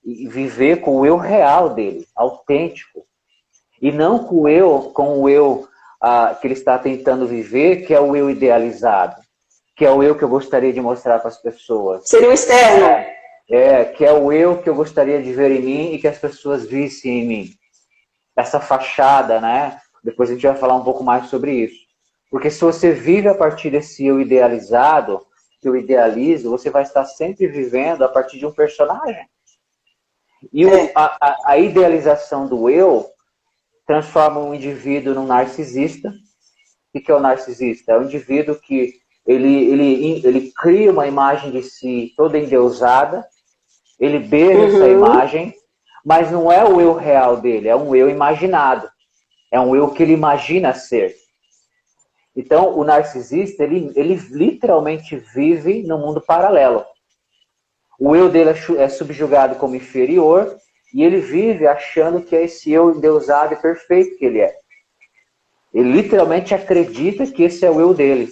e viver com o eu real dele, autêntico. E não com o eu que ele está tentando viver, que é o eu idealizado, que é o eu que eu gostaria de mostrar para as pessoas. Seria o externo. Que é o eu que eu gostaria de ver em mim e que as pessoas vissem em mim. Essa fachada, né? Depois a gente vai falar um pouco mais sobre isso. Porque se você vive a partir desse eu idealizado, que eu idealizo, você vai estar sempre vivendo a partir de um personagem. E a idealização do eu transforma um indivíduo num narcisista. O que é o narcisista? É um indivíduo que ele cria uma imagem de si toda endeusada, ele beija essa imagem, mas não é o eu real dele, é um eu imaginado. É um eu que ele imagina ser. Então, o narcisista, ele literalmente vive num mundo paralelo. O eu dele é subjugado como inferior e ele vive achando que é esse eu endeusado e perfeito que ele é. Ele literalmente acredita que esse é o eu dele.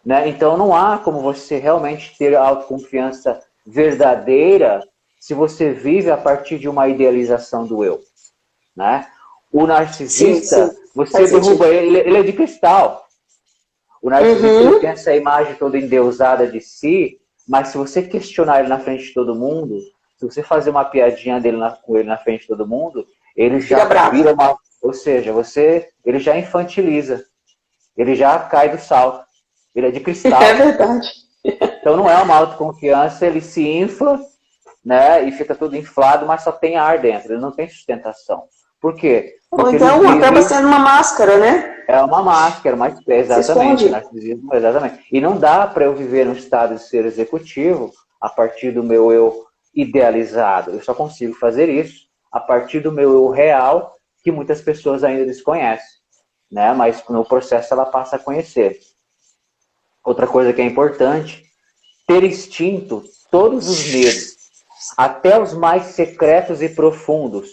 Né? Então, não há como você realmente ter autoconfiança verdadeira se você vive a partir de uma idealização do eu. Né? O narcisista, você derruba ele é de cristal. O narcisista ele tem essa imagem toda endeusada de si, mas se você questionar ele na frente de todo mundo, se você fazer uma piadinha com ele na frente de todo mundo, ele já vira uma... Ou seja, ele já infantiliza. Ele já cai do salto. Ele é de cristal. É verdade. Então não é uma autoconfiança, ele se infla, né, e fica tudo inflado, mas só tem ar dentro, ele não tem sustentação. Por quê? Ou Porque então eles acaba vivem... sendo uma máscara, né? É uma máscara, Se exatamente, esconde. narcisismo, exatamente. E não dá para eu viver no estado de ser executivo a partir do meu eu idealizado. Eu só consigo fazer isso a partir do meu eu real, que muitas pessoas ainda desconhecem, né? Mas no processo ela passa a conhecer. Outra coisa que é importante, ter extinto todos os medos, até os mais secretos e profundos.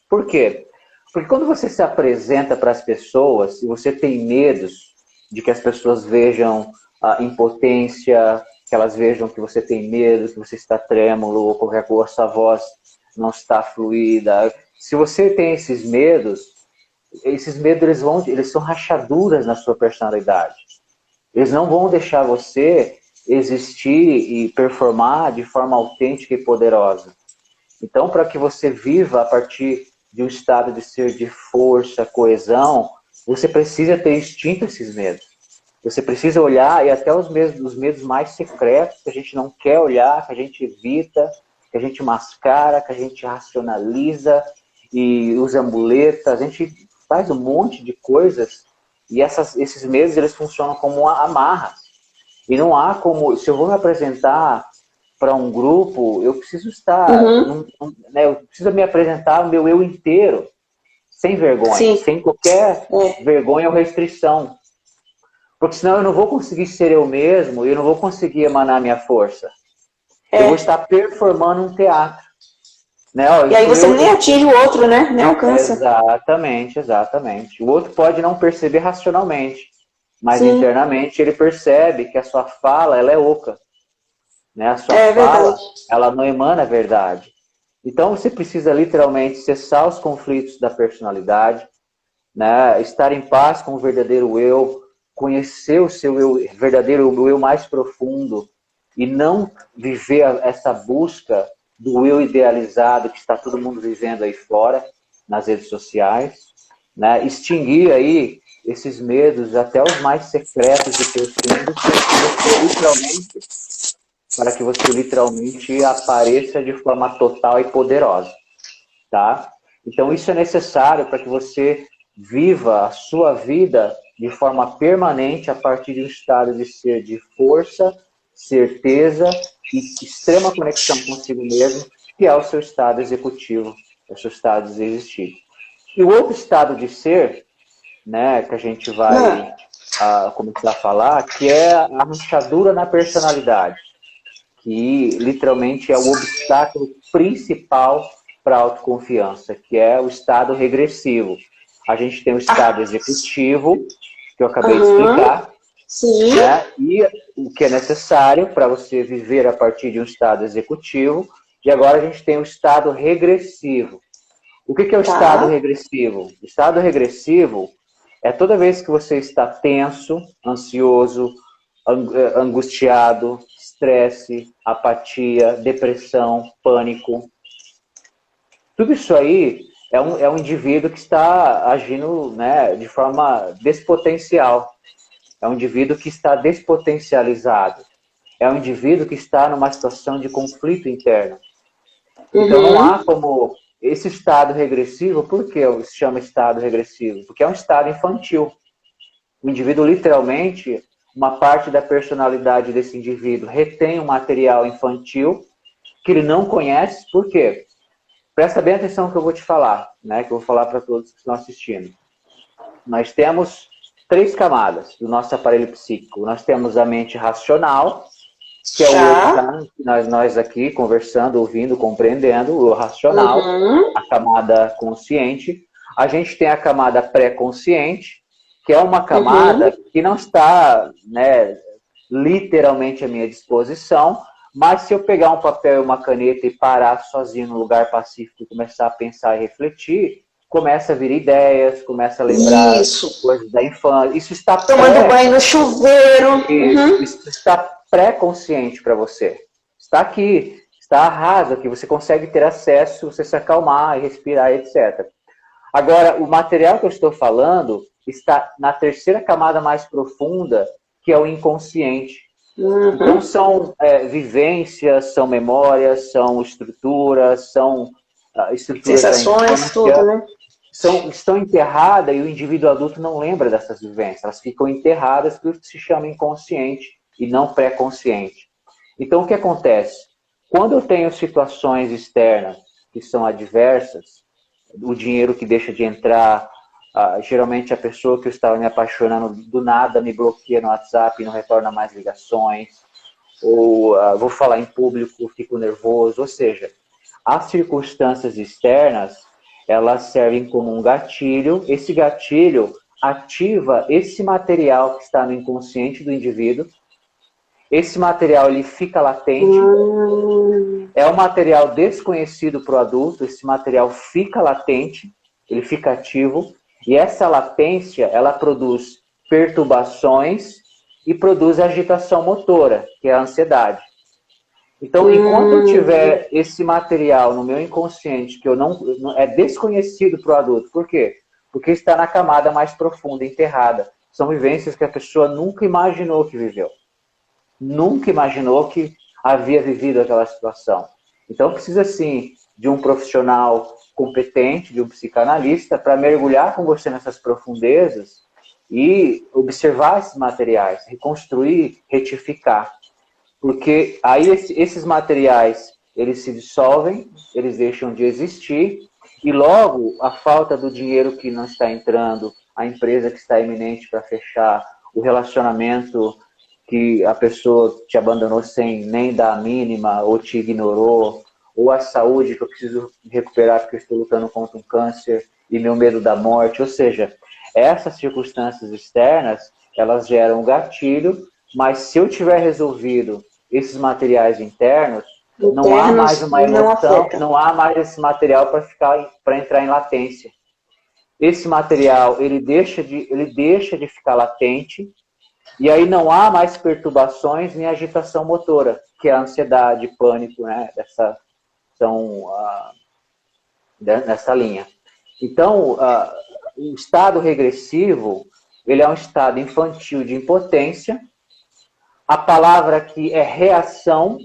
Por quê? Porque quando você se apresenta para as pessoas e você tem medos de que as pessoas vejam a impotência, que elas vejam que você tem medo, que você está trêmulo, ou qualquer coisa, sua voz não está fluida. Se você tem esses medos eles são rachaduras na sua personalidade. Eles não vão deixar você existir e performar de forma autêntica e poderosa. Então, para que você viva a partir de um estado de ser de força, coesão, você precisa ter extinto esses medos. Você precisa olhar, e até os medos mais secretos, que a gente não quer olhar, que a gente evita, que a gente mascara, que a gente racionaliza e usa muletas, a gente faz um monte de coisas, e esses medos eles funcionam como uma amarra. E não há como, se eu vou me apresentar para um grupo, eu preciso estar, né, eu preciso me apresentar o meu eu inteiro, sem vergonha, Sim. sem qualquer vergonha ou restrição. Porque senão eu não vou conseguir ser eu mesmo e eu não vou conseguir emanar minha força. Eu vou estar performando um teatro. Né? Ó, e aí você nem atinge o outro, né? Nem alcança. Exatamente, exatamente. O outro pode não perceber racionalmente, mas Sim. internamente ele percebe que a sua fala ela é oca. Né? A sua fala, verdade. ela não emana a verdade. Então você precisa literalmente cessar os conflitos da personalidade, né? Estar em paz com o verdadeiro eu, conhecer o seu eu, verdadeiro eu mais profundo e não viver essa busca do eu idealizado que está todo mundo vivendo aí fora, nas redes sociais, né? Extinguir aí esses medos, até os mais secretos e profundos, para que você literalmente apareça de forma total e poderosa, tá? Então isso é necessário para que você viva a sua vida de forma permanente a partir de um estado de ser de força, certeza e extrema conexão consigo mesmo, que é o seu estado executivo, é o seu estado de existir. E o outro estado de ser, né, que a gente vai começar a falar, que é a rachadura na personalidade, que literalmente é o obstáculo principal para a autoconfiança, que é o estado regressivo. A gente tem o estado executivo, que eu acabei de explicar, Sim. né? E o que é necessário para você viver a partir de um estado executivo. E agora a gente tem o estado regressivo. O que é o estado regressivo? O estado regressivo é toda vez que você está tenso, ansioso, angustiado, estresse, apatia, depressão, pânico. Tudo isso aí é um indivíduo que está agindo, né, de forma despotencial. É um indivíduo que está despotencializado. É um indivíduo que está numa situação de conflito interno. Então não há como... Esse estado regressivo, por que se chama estado regressivo? Porque é um estado infantil. O indivíduo, literalmente, uma parte da personalidade desse indivíduo retém um material infantil que ele não conhece. Por quê? Presta bem atenção no que eu vou te falar, né? Que eu vou falar para todos que estão assistindo. Nós temos 3 camadas do nosso aparelho psíquico. Nós temos a mente racional, que é o eu que nós aqui conversando, ouvindo, compreendendo, o racional, a camada consciente. A gente tem a camada pré-consciente, que é uma camada que não está, né, literalmente à minha disposição, mas se eu pegar um papel e uma caneta e parar sozinho no lugar pacífico e começar a pensar e refletir, começa a vir ideias, começa a lembrar coisas da infância. Isso está tomando banho no chuveiro. Isso está pré-consciente para você. Está aqui, está a rasa, que você consegue ter acesso, você se acalmar e respirar, etc. Agora, o material que eu estou falando está na terceira camada mais profunda, que é o inconsciente. Então, são vivências, são memórias, são estruturas, são estruturas sensações, tudo, né? estão enterradas e o indivíduo adulto não lembra dessas vivências. Elas ficam enterradas, por isso que se chama inconsciente e não pré-consciente. Então, o que acontece? Quando eu tenho situações externas que são adversas, o dinheiro que deixa de entrar, geralmente a pessoa que eu estava me apaixonando do nada me bloqueia no WhatsApp e não retorna mais ligações, ou vou falar em público, fico nervoso, ou seja, as circunstâncias externas, elas servem como um gatilho, esse gatilho ativa esse material que está no inconsciente do indivíduo, esse material ele fica latente, é um material desconhecido para o adulto, esse material fica latente, ele fica ativo, e essa latência, ela produz perturbações e produz agitação motora, que é a ansiedade. Então, enquanto eu tiver esse material no meu inconsciente, que eu não é desconhecido para o adulto, por quê? Porque está na camada mais profunda, enterrada. São vivências que a pessoa nunca imaginou que viveu. Nunca imaginou que havia vivido aquela situação. Então, precisa, sim, de um profissional competente, de um psicanalista, para mergulhar com você nessas profundezas e observar esses materiais, reconstruir, retificar. Porque aí esses materiais, eles se dissolvem, eles deixam de existir, e logo a falta do dinheiro que não está entrando, a empresa que está iminente para fechar, o relacionamento que a pessoa te abandonou sem nem dar a mínima, ou te ignorou, ou a saúde que eu preciso recuperar porque eu estou lutando contra um câncer e meu medo da morte. Ou seja, essas circunstâncias externas, elas geram um gatilho, mas se eu tiver resolvido esses materiais internos, não há mais uma emoção, não há mais esse material para entrar em latência. Esse material, ele deixa de ficar latente, e aí não há mais perturbações nem agitação motora, que é a ansiedade, pânico, né? Nessa linha. Então, o estado regressivo, ele é um estado infantil de impotência. A palavra aqui é reação,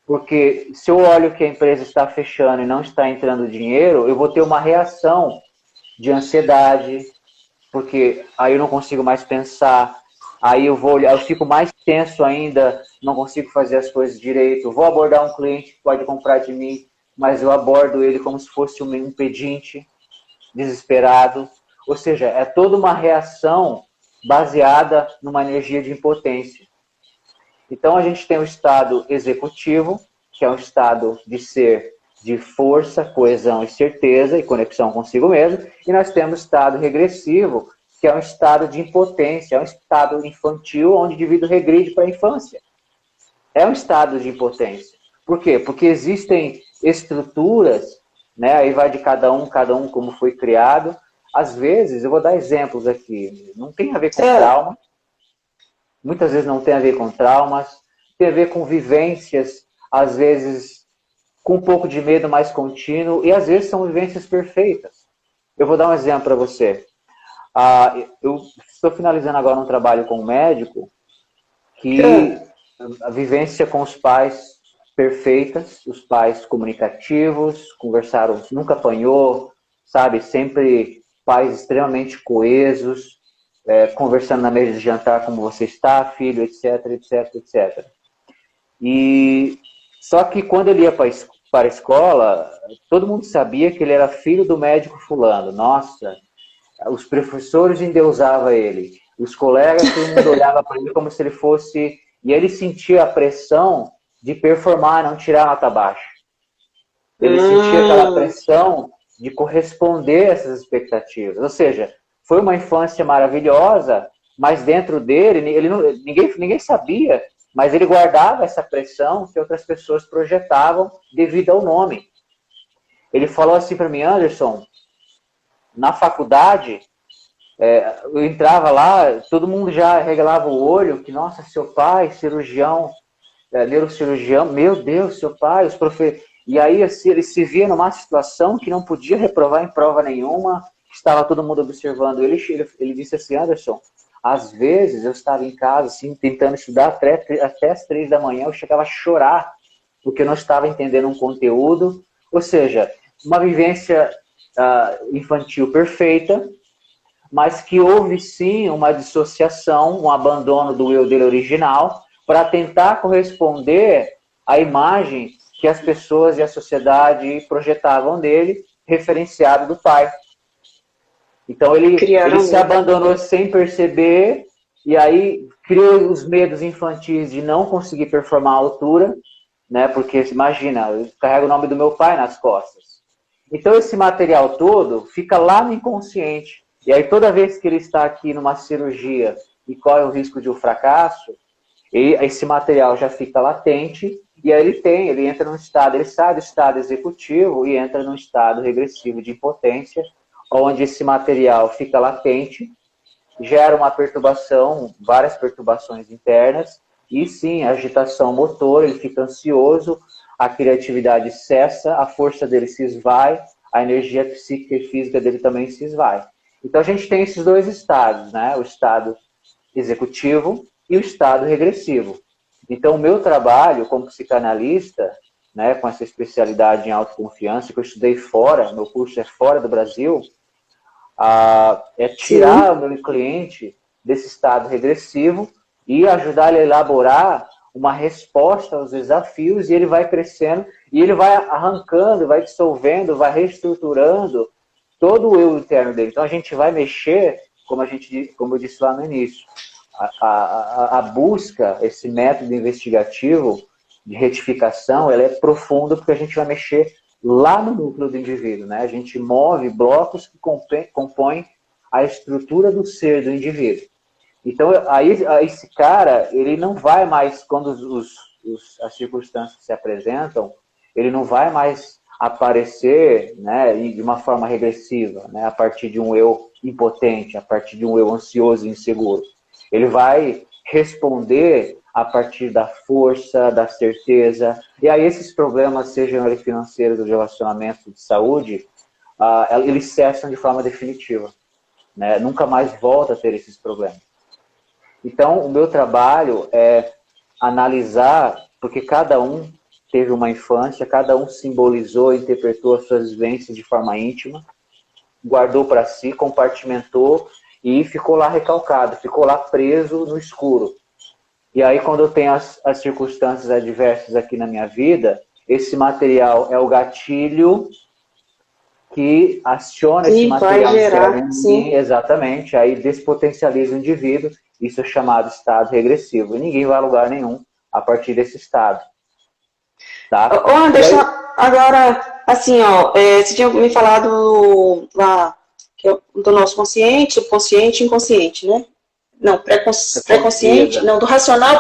porque se eu olho que a empresa está fechando e não está entrando dinheiro, eu vou ter uma reação de ansiedade, porque aí eu não consigo mais pensar, aí eu vou olhar, eu fico mais tenso ainda, não consigo fazer as coisas direito, vou abordar um cliente que pode comprar de mim, mas eu abordo ele como se fosse um pedinte, desesperado. Ou seja, é toda uma reação baseada numa energia de impotência. Então a gente tem o estado executivo, que é um estado de ser de força, coesão e certeza e conexão consigo mesmo, e nós temos o estado regressivo, que é um estado de impotência, é um estado infantil onde o indivíduo regride para a infância. É um estado de impotência. Por quê? Porque existem estruturas, né? Aí vai de cada um como foi criado. Às vezes, eu vou dar exemplos aqui, não tem a ver com trauma, muitas vezes não tem a ver com traumas, tem a ver com vivências, às vezes com um pouco de medo mais contínuo, e às vezes são vivências perfeitas. Eu vou dar um exemplo para você. Eu estou finalizando agora um trabalho com um médico que a vivência com os pais perfeitas, os pais comunicativos, conversaram, nunca apanhou, sabe, sempre pais extremamente coesos, conversando na mesa de jantar como você está, filho, etc, etc, etc. E só que quando ele ia para a escola, todo mundo sabia que ele era filho do médico fulano. Nossa, os professores endeusavam ele, os colegas, todo mundo olhava para ele como se ele fosse... E ele sentia a pressão de performar, não tirar nota baixa. Ele sentia aquela pressão de corresponder a essas expectativas. Ou seja, foi uma infância maravilhosa, mas dentro dele, ninguém sabia, mas ele guardava essa pressão que outras pessoas projetavam devido ao nome. Ele falou assim para mim, Anderson, na faculdade, eu entrava lá, todo mundo já regalava o olho, que, nossa, seu pai, cirurgião, neurocirurgião, meu Deus, seu pai, os professores... E aí, assim, ele se via numa situação que não podia reprovar em prova nenhuma, estava todo mundo observando ele. Ele disse assim, Anderson, às vezes eu estava em casa, assim, tentando estudar até as 3 da manhã, eu chegava a chorar, porque eu não estava entendendo um conteúdo, ou seja, uma vivência infantil perfeita, mas que houve sim uma dissociação, um abandono do eu dele original, para tentar corresponder à imagem que as pessoas e a sociedade projetavam dele, referenciado do pai. Então ele se abandonou sem perceber, e aí criou os medos infantis de não conseguir performar à altura, né? Porque imagina, eu carrego o nome do meu pai nas costas. Então esse material todo fica lá no inconsciente. E aí toda vez que ele está aqui numa cirurgia e corre o risco de um fracasso, esse material já fica latente, e aí ele entra num estado, ele sai do estado executivo e entra num estado regressivo de impotência, onde esse material fica latente, gera uma perturbação, várias perturbações internas, e sim, a agitação motor, ele fica ansioso, a criatividade cessa, a força dele se esvai, a energia psíquica e física dele também se esvai. Então a gente tem esses dois estados, né? O estado executivo e o estado regressivo. Então o meu trabalho como psicanalista, né, com essa especialidade em autoconfiança, que eu estudei fora, meu curso é fora do Brasil, é tirar o meu cliente desse estado regressivo e ajudar ele a elaborar uma resposta aos desafios, e ele vai crescendo, e ele vai arrancando, vai dissolvendo, vai reestruturando todo o eu interno dele. Então a gente vai mexer, como eu disse lá no início, a busca, esse método investigativo de retificação, ela é profunda, porque a gente vai mexer lá no núcleo do indivíduo, né? A gente move blocos que compõem a estrutura do ser do indivíduo. Então, aí esse cara, ele não vai mais, quando as circunstâncias se apresentam, ele não vai mais aparecer, né, de uma forma regressiva, né, a partir de um eu impotente, a partir de um eu ansioso e inseguro. Ele vai responder a partir da força, da certeza. E aí esses problemas, sejam eles financeiros, de relacionamento, de saúde, eles cessam de forma definitiva, né? Nunca mais volta a ter esses problemas. Então, o meu trabalho é analisar, porque cada um teve uma infância, cada um simbolizou, interpretou as suas vivências de forma íntima, guardou para si, compartimentou e ficou lá recalcado, ficou lá preso no escuro. E aí, quando eu tenho as circunstâncias adversas aqui na minha vida, esse material é o gatilho que aciona esse material. Vai gerar, sim. Exatamente, aí despotencializa o indivíduo. Isso é chamado estado regressivo. E ninguém vai a lugar nenhum a partir desse estado. Tá? Anderson, agora, assim, você tinha me falado lá do nosso consciente, subconsciente e inconsciente, né? Não, pré-consciente, não, do racional,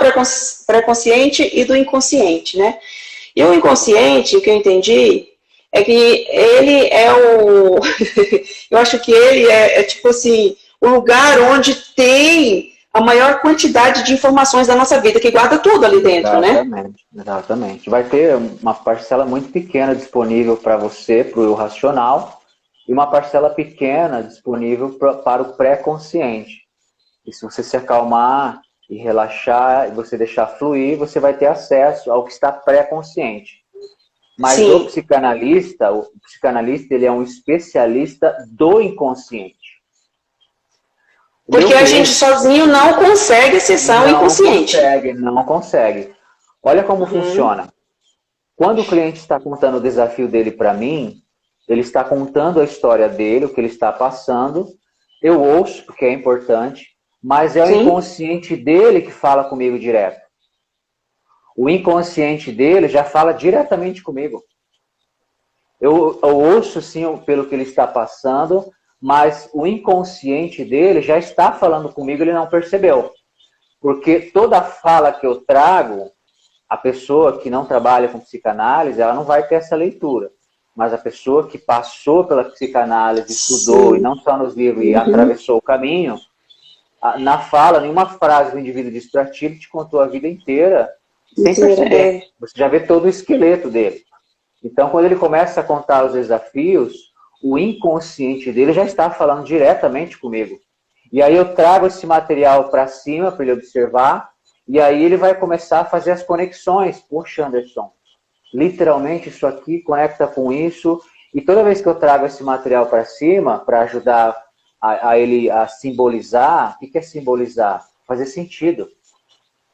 pré-consciente e do inconsciente, né? E o inconsciente, o que eu entendi, é que ele é o... eu acho que ele é tipo assim, o lugar onde tem a maior quantidade de informações da nossa vida, que guarda tudo ali dentro, né? Exatamente. Vai ter uma parcela muito pequena disponível para você, para o eu racional, e uma parcela pequena disponível para o pré-consciente. E se você se acalmar e relaxar, e você deixar fluir, você vai ter acesso ao que está pré-consciente. Mas o psicanalista ele é um especialista do inconsciente. Porque a gente sozinho não consegue acessar o inconsciente. Não consegue. Olha como funciona. Quando o cliente está contando o desafio dele para mim, ele está contando a história dele, o que ele está passando. Eu ouço, porque é importante, mas é o inconsciente dele que fala comigo direto. O inconsciente dele já fala diretamente comigo. Eu ouço, sim, pelo que ele está passando, mas o inconsciente dele já está falando comigo, ele não percebeu. Porque toda fala que eu trago, a pessoa que não trabalha com psicanálise, ela não vai ter essa leitura. Mas a pessoa que passou pela psicanálise, estudou, e não só nos livros, e atravessou o caminho, na fala, nenhuma frase que o indivíduo disse para ti, ele te contou a vida inteira, sem perceber. Você já vê todo o esqueleto dele. Então, quando ele começa a contar os desafios, o inconsciente dele já está falando diretamente comigo. E aí eu trago esse material para cima para ele observar, e aí ele vai começar a fazer as conexões. Poxa, Anderson, literalmente isso aqui conecta com isso, E toda vez que eu trago esse material para cima, para ajudar a ele a simbolizar, o que é simbolizar? Fazer sentido,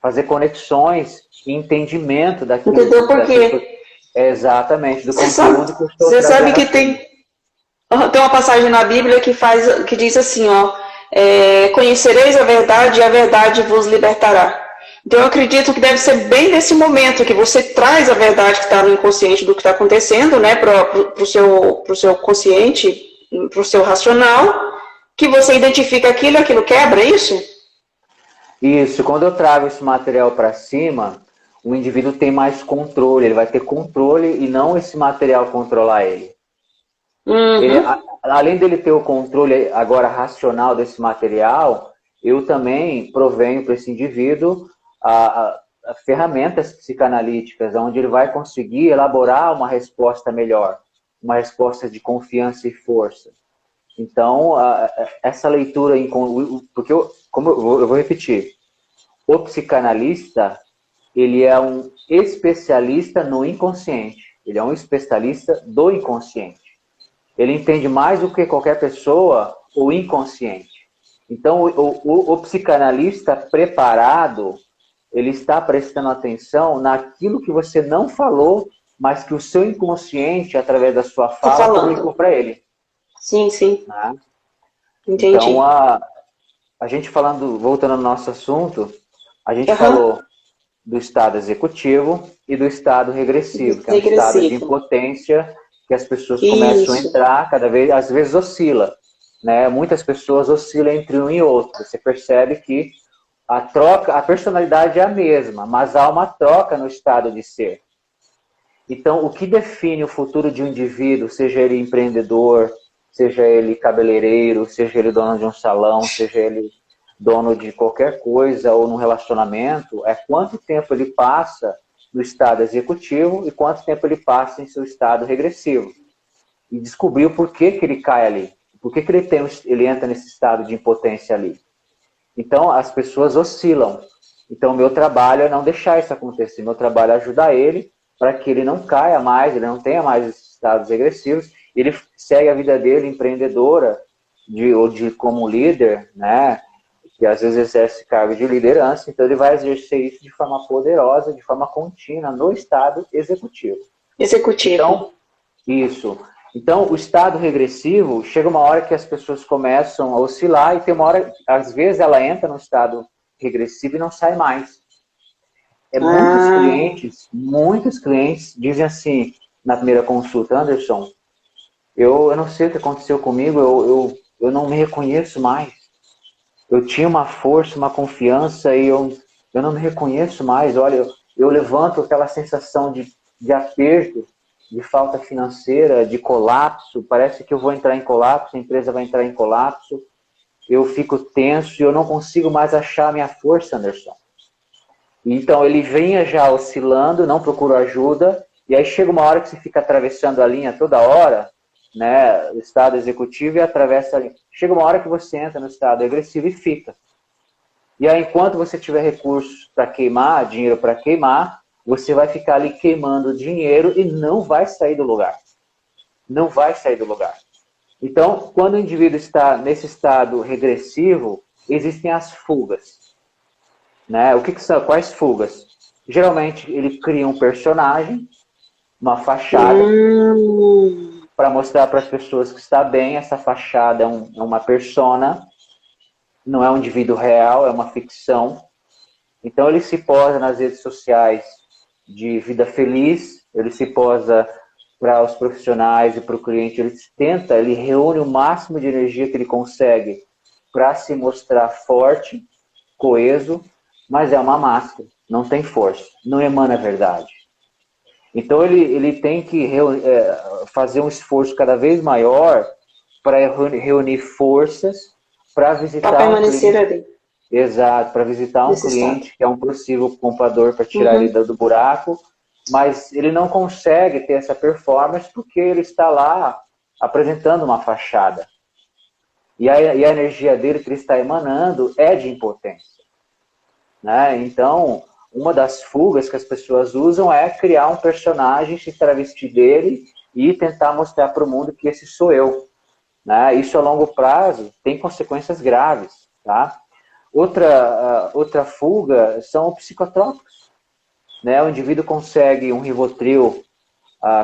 fazer conexões e entendimento Entendeu por quê? Exatamente, do Você conteúdo sabe, que eu estou você sabe trazendo que aqui. tem uma passagem na Bíblia que diz assim, ó, conhecereis a verdade e a verdade vos libertará. Então eu acredito que deve ser bem nesse momento que você traz a verdade que está no inconsciente do que está acontecendo, né, para o seu consciente, para o seu racional, que você identifica aquilo quebra, é isso? Isso, quando eu trago esse material para cima, o indivíduo tem mais controle, ele vai ter controle e não esse material controlar ele. Uhum. Além dele ter o controle agora racional desse material, eu também provenho para esse indivíduo a ferramentas psicanalíticas, onde ele vai conseguir elaborar uma resposta melhor, uma resposta de confiança e força. Então, essa leitura, porque eu vou repetir, o psicanalista, ele é um especialista no inconsciente, ele é um especialista do inconsciente. Ele entende mais do que qualquer pessoa o inconsciente. Então, o psicanalista preparado, ele está prestando atenção naquilo que você não falou, mas que o seu inconsciente, através da sua Tô fala, comunicou falando. para ele. Sim, sim. Né? Então, Entendi. a gente falando, voltando ao nosso assunto, a gente Aham. falou do estado executivo e do estado regressivo, que é um estado de Regressivo. impotência que as pessoas começam a Isso. entrar cada vez, às vezes oscila, né? Muitas pessoas oscilam entre um e outro. Você percebe que a troca, a personalidade é a mesma, mas há uma troca no estado de ser. Então, o que define o futuro de um indivíduo, seja ele empreendedor, seja ele cabeleireiro, seja ele dono de um salão, seja ele dono de qualquer coisa ou num relacionamento, é quanto tempo ele passa no estado executivo e quanto tempo ele passa em seu estado regressivo. E descobrir o porquê que ele cai ali, por que ele entra nesse estado de impotência ali. Então, as pessoas oscilam. Então, o meu trabalho é não deixar isso acontecer. Meu trabalho é ajudar ele para que ele não caia mais, ele não tenha mais esses estados regressivos. Ele segue a vida dele empreendedora ou como líder, né? Que às vezes exerce cargo de liderança. Então, ele vai exercer isso de forma poderosa, de forma contínua, no estado executivo. Executivo. Então, isso. Então, o estado regressivo, chega uma hora que as pessoas começam a oscilar e tem uma hora, às vezes ela entra no estado regressivo e não sai mais. Ah, Muitos clientes dizem assim, na primeira consulta, Anderson, eu não sei o que aconteceu comigo, eu não me reconheço mais. Eu tinha uma força, uma confiança e eu não me reconheço mais. Olha, eu levanto aquela sensação de aperto, de falta financeira, de colapso. Parece que eu vou entrar em colapso, a empresa vai entrar em colapso. Eu fico tenso e eu não consigo mais achar a minha força, Anderson. Então ele vinha já oscilando, não procurou ajuda, e aí chega uma hora que você fica atravessando a linha toda hora, né, o estado executivo e atravessa a linha. Chega uma hora que você entra no estado agressivo e fica. E aí, enquanto você tiver recursos para queimar, dinheiro para queimar, você vai ficar ali queimando dinheiro e não vai sair do lugar. Não vai sair do lugar. Então, quando o indivíduo está nesse estado regressivo, existem as fugas. Né? O que são? Quais fugas? Geralmente, ele cria um personagem, uma fachada, para mostrar para as pessoas que está bem. Essa fachada é uma persona, não é um indivíduo real, é uma ficção. Então ele se posa nas redes sociais de vida feliz, ele se posa para os profissionais e para o cliente, ele reúne o máximo de energia que ele consegue para se mostrar forte, coeso, mas é uma máscara, não tem força, não emana verdade. Então ele tem que fazer um esforço cada vez maior para reunir forças para visitar para permanecer cliente. ali. Exato, para visitar um Nesse estado. cliente que é um possível comprador para tirar ele do buraco, mas ele não consegue ter essa performance porque ele está lá apresentando uma fachada. E a energia dele que ele está emanando é de impotência. Né? Então, uma das fugas que as pessoas usam é criar um personagem, se travestir dele e tentar mostrar para o mundo que esse sou eu. Né? Isso a longo prazo tem consequências graves. Tá? Outra fuga são psicotrópicos. Né? O indivíduo consegue um Rivotril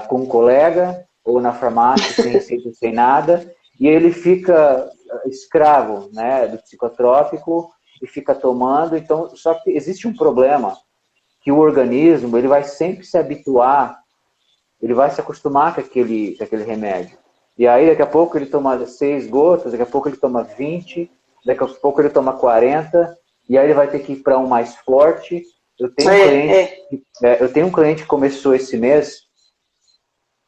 com um colega, ou na farmácia, sem receita, sem nada, e ele fica escravo, né, do psicotrópico e fica tomando. Então, só que existe um problema, que o organismo ele vai sempre se habituar, ele vai se acostumar com aquele remédio. E aí, daqui a pouco, ele toma 6 gotas, daqui a pouco ele toma 20, daqui a pouco ele toma 40, e aí ele vai ter que ir para um mais forte. Eu tenho um cliente que começou esse mês,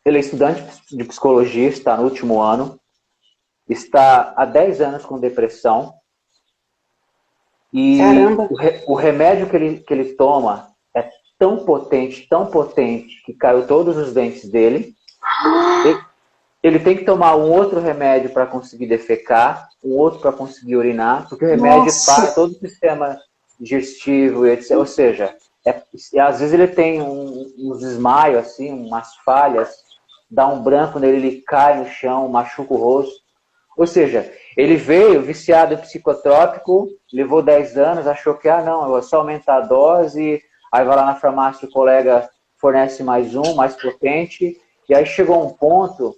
ele é estudante de psicologia, está no último ano, está há 10 anos com depressão, e o remédio que ele toma é tão potente, que caiu todos os dentes dele. Ele tem que tomar um outro remédio para conseguir defecar, um outro para conseguir urinar, porque o remédio para todo o sistema digestivo, etc. Ou seja, às vezes ele tem uns desmaios, assim, umas falhas, dá um branco nele, ele cai no chão, machuca o rosto. Ou seja, ele veio viciado em psicotrópico, levou 10 anos, achou que, não, é só aumentar a dose, aí vai lá na farmácia, o colega fornece mais um, mais potente, e aí chegou um ponto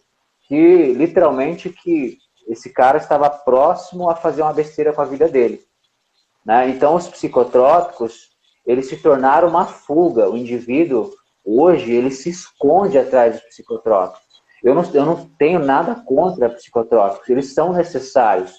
que, literalmente, que esse cara estava próximo a fazer uma besteira com a vida dele. Né? Então, os psicotrópicos, eles se tornaram uma fuga. O indivíduo, hoje, ele se esconde atrás dos psicotrópicos. Eu não tenho nada contra psicotrópicos, eles são necessários.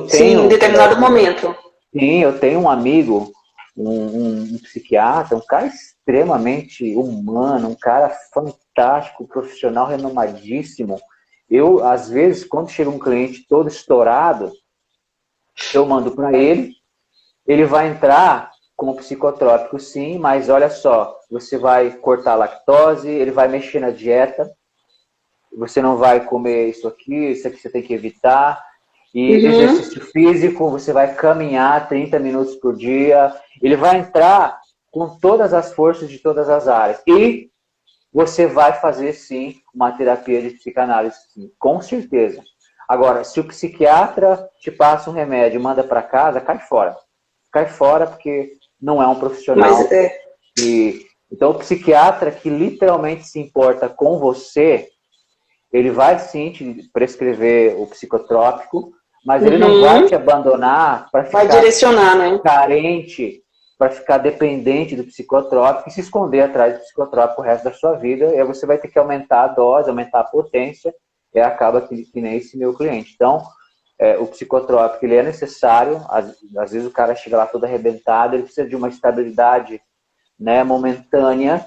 Sim, em determinado momento. Sim, eu tenho um amigo, um psiquiatra, um cara extremamente humano, um cara fantástico, profissional renomadíssimo. Eu, às vezes, quando chega um cliente todo estourado, eu mando para ele, ele vai entrar com psicotrópico sim, mas olha só, você vai cortar a lactose, ele vai mexer na dieta, você não vai comer isso aqui você tem que evitar, e exercício físico, você vai caminhar 30 minutos por dia, ele vai entrar com todas as forças de todas as áreas, e você vai fazer sim uma terapia de psicanálise, sim, com certeza. Agora, se o psiquiatra te passa um remédio e manda para casa, cai fora. Cai fora porque não é um profissional. Então, o psiquiatra que literalmente se importa com você, ele vai sim te prescrever o psicotrópico, mas ele não vai te abandonar para ficar direcionar, né? Carente, para ficar dependente do psicotrópico e se esconder atrás do psicotrópico o resto da sua vida. E aí você vai ter que aumentar a dose, aumentar a potência, e acaba que nem esse meu cliente. Então, o psicotrópico ele é necessário, às vezes o cara chega lá todo arrebentado, ele precisa de uma estabilidade, né, momentânea,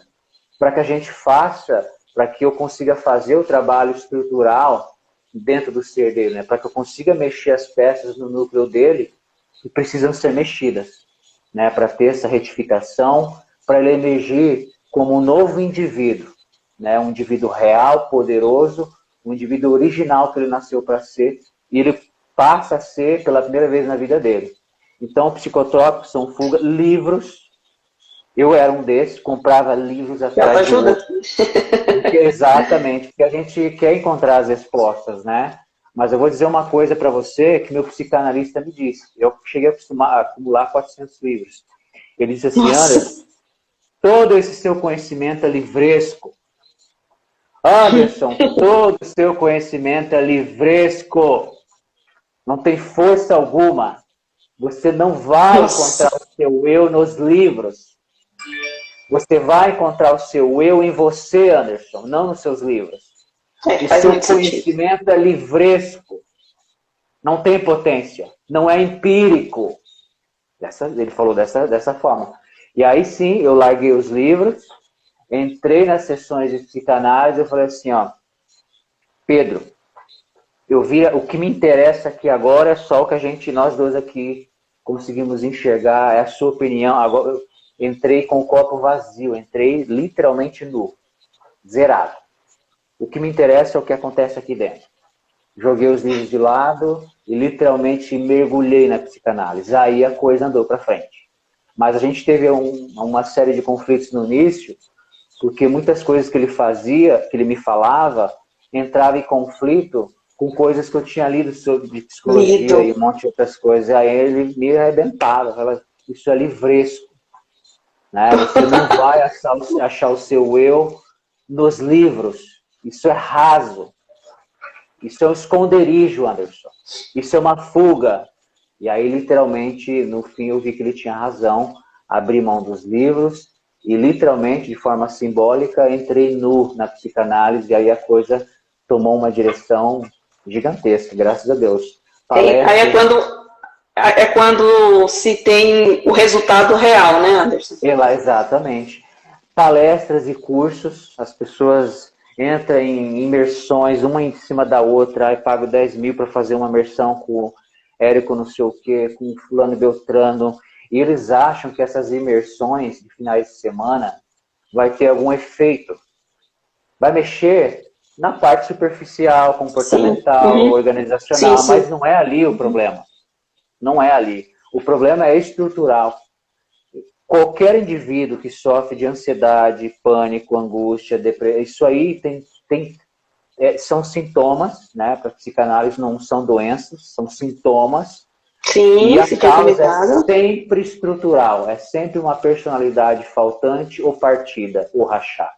para que a gente faça, para que eu consiga fazer o trabalho estrutural dentro do ser dele, né, para que eu consiga mexer as peças no núcleo dele que precisam ser mexidas, né, para ter essa retificação, para ele emergir como um novo indivíduo, né, um indivíduo real, poderoso, um indivíduo original que ele nasceu para ser, e ele passa a ser pela primeira vez na vida dele. Então, psicotrópicos são fuga, livros. Eu era um desses, comprava livros atrás do outro. Exatamente, porque a gente quer encontrar as respostas, né? Mas eu vou dizer uma coisa para você que meu psicanalista me disse. Eu cheguei a acumular 400 livros. Ele disse assim, Anderson, todo esse seu conhecimento é livresco. Anderson, todo o seu conhecimento é livresco. Não tem força alguma. Você não vai encontrar o seu eu nos livros. Você vai encontrar o seu eu em você, Anderson, não nos seus livros. O seu conhecimento é livresco. Não tem potência. Não é empírico. Ele falou dessa forma. E aí sim, eu larguei os livros, entrei nas sessões de psicanálise, eu falei assim, Pedro, o que me interessa aqui agora é só o que nós dois aqui conseguimos enxergar, é a sua opinião. Agora eu entrei com o copo vazio, entrei literalmente nu, zerado. O que me interessa é o que acontece aqui dentro. Joguei os livros de lado e literalmente mergulhei na psicanálise. Aí a coisa andou para frente. Mas a gente teve uma série de conflitos no início, porque muitas coisas que ele fazia, que ele me falava, entrava em conflito com coisas que eu tinha lido sobre psicologia e um monte de outras coisas. Aí ele me arrebentava, falava, isso é livresco, né? Você não vai achar o seu eu nos livros, isso é raso, isso é um esconderijo, Anderson, isso é uma fuga. E aí, literalmente, no fim, eu vi que ele tinha razão, abri mão dos livros e, literalmente, de forma simbólica, entrei nu na psicanálise e aí a coisa tomou uma direção gigantesca, graças a Deus. Aí é quando se tem o resultado real, né, Anderson? Exatamente. Palestras e cursos, as pessoas entram em imersões, uma em cima da outra, aí pago 10 mil para fazer uma imersão com Érico não sei o quê, com fulano Beltrano, e eles acham que essas imersões de finais de semana vai ter algum efeito. Vai mexer na parte superficial, comportamental, organizacional, Sim. mas não é ali o problema. Não é ali. O problema é estrutural. Qualquer indivíduo que sofre de ansiedade, pânico, angústia, depressão, isso aí são sintomas, né? Para psicanálise não são doenças, são sintomas. Sim, e a causa é sempre estrutural, é sempre uma personalidade faltante ou partida, ou rachada.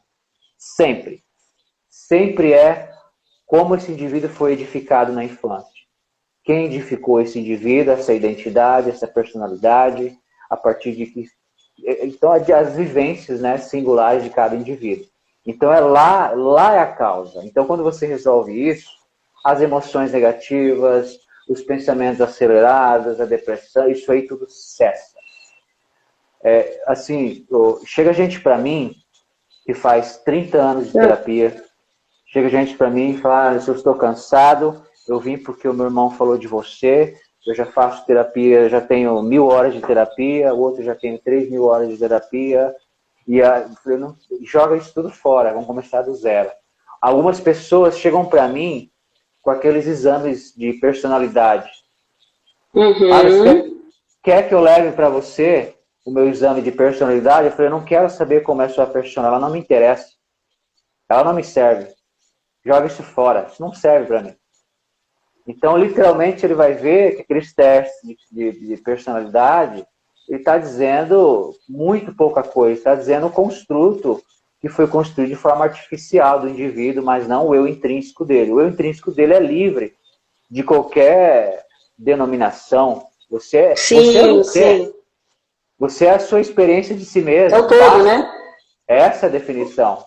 Sempre. Sempre é como esse indivíduo foi edificado na infância. Quem edificou esse indivíduo, essa identidade, essa personalidade, a partir de que... Então, as vivências, né, singulares de cada indivíduo. Então, lá é a causa. Então, quando você resolve isso, as emoções negativas, os pensamentos acelerados, a depressão, isso aí tudo cessa. Assim, chega gente para mim que faz 30 anos de terapia, chega gente para mim e fala, eu estou cansado, eu vim porque o meu irmão falou de você, eu já faço terapia, já tenho 1000 horas de terapia, o outro já tem 3.000 horas de terapia, e joga isso tudo fora, vamos começar do zero. Algumas pessoas chegam para mim com aqueles exames de personalidade. Quer que eu leve para você o meu exame de personalidade? Eu falei, eu não quero saber como é a sua personalidade, ela não me interessa. Ela não me serve. Joga isso fora, isso não serve para mim. Então, literalmente, ele vai ver que aqueles testes de personalidade, ele está dizendo muito pouca coisa, está dizendo o construto que foi construído de forma artificial do indivíduo, mas não o eu intrínseco dele. O eu intrínseco dele é livre de qualquer denominação. Você é você. Você é a sua experiência de si mesmo. É o todo, né? Essa é a definição.